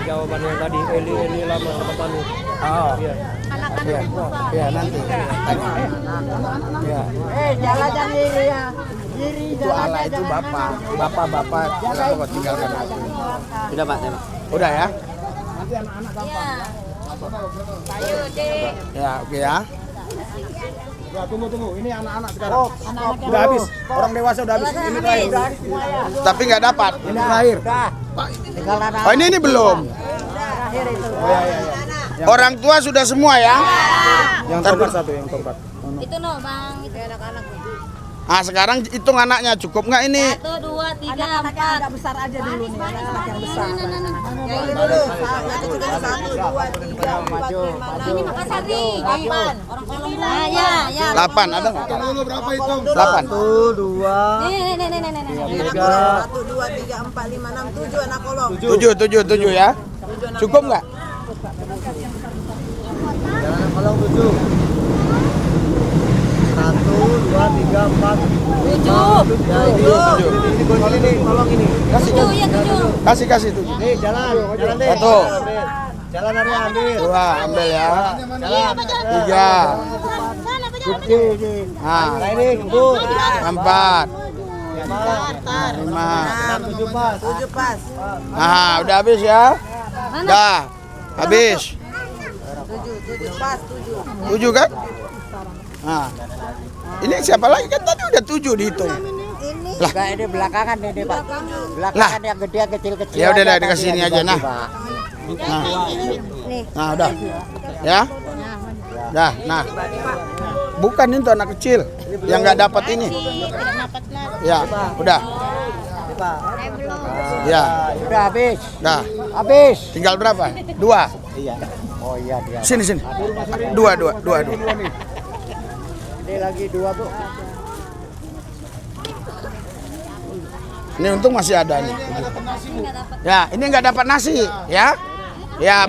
Jawabannya tadi Eli lama sama Manu. Oh. Iya, nanti. Ya. Jalan kiri ya. Kiri Itu Allah itu Bapak. Bapak kenapa kok tinggalkan aku? Udah Pak, Udah ya? Ayo, Dek. Ya, oke ya. Ya, tunggu. Ini anak-anak sekarang. Udah habis. Orang dewasa udah habis. Ini terakhir. Tapi nggak dapat. Ini terakhir. Tinggal anak. Oh, ini belum. Terakhir itu. Orang tua sudah semua ya? Yang tongkat satu, yang tongkat. Itu no, Bang. Itu anak-anak. Ah, sekarang hitung anaknya cukup nggak ini? 1, 2, 3, 4. Agak besar aja dulu nih. Anak yang besar. Yang ini dulu. 1, 2, 3, 4, 5. Ini Makasari. 8. Orang kolong. Nah, ya. 8 ada nggak? Dulu berapa itu? 8. 1, 2, Nih. 1, 2, 3, 4, 5, 6, 7 anak kolong. 7 ya? Cukup nggak? kolong 7. 1, 2, 3, 4, 7. 7. Ini tolong ini. Kasih. 7, ya 7. Kasih 7. Nih, jalan deh. 1, Jalan hari ambil. 2, ambil ya. 3, nah, Nah, ini ngebut. 4, 5. 7 pas. 7 pas. Nah, udah habis ya? Dah, habis. 7 pas, 7. 7 kan? Nah, ini siapa lagi kan tadi udah 7 dihitung. Ini Lah, Enggak, ini belakangan ini Pak. Belakangan yang gede kecil-kecil. ya udah aja dikasih tadi ini yang aja. dibagi, Nah, Pak. nah udah. Ya? Dah, nah. Bukan itu anak kecil yang nggak dapat ini. Ya, udah. Ya, Udah habis. dah. Habis. Tinggal berapa? 2. Iya. Oh iya dia. Sini. 2. Ini lagi 2, Bu. Ini untung masih ada nih. Ya, ini nggak dapat nasi, ya. Ya.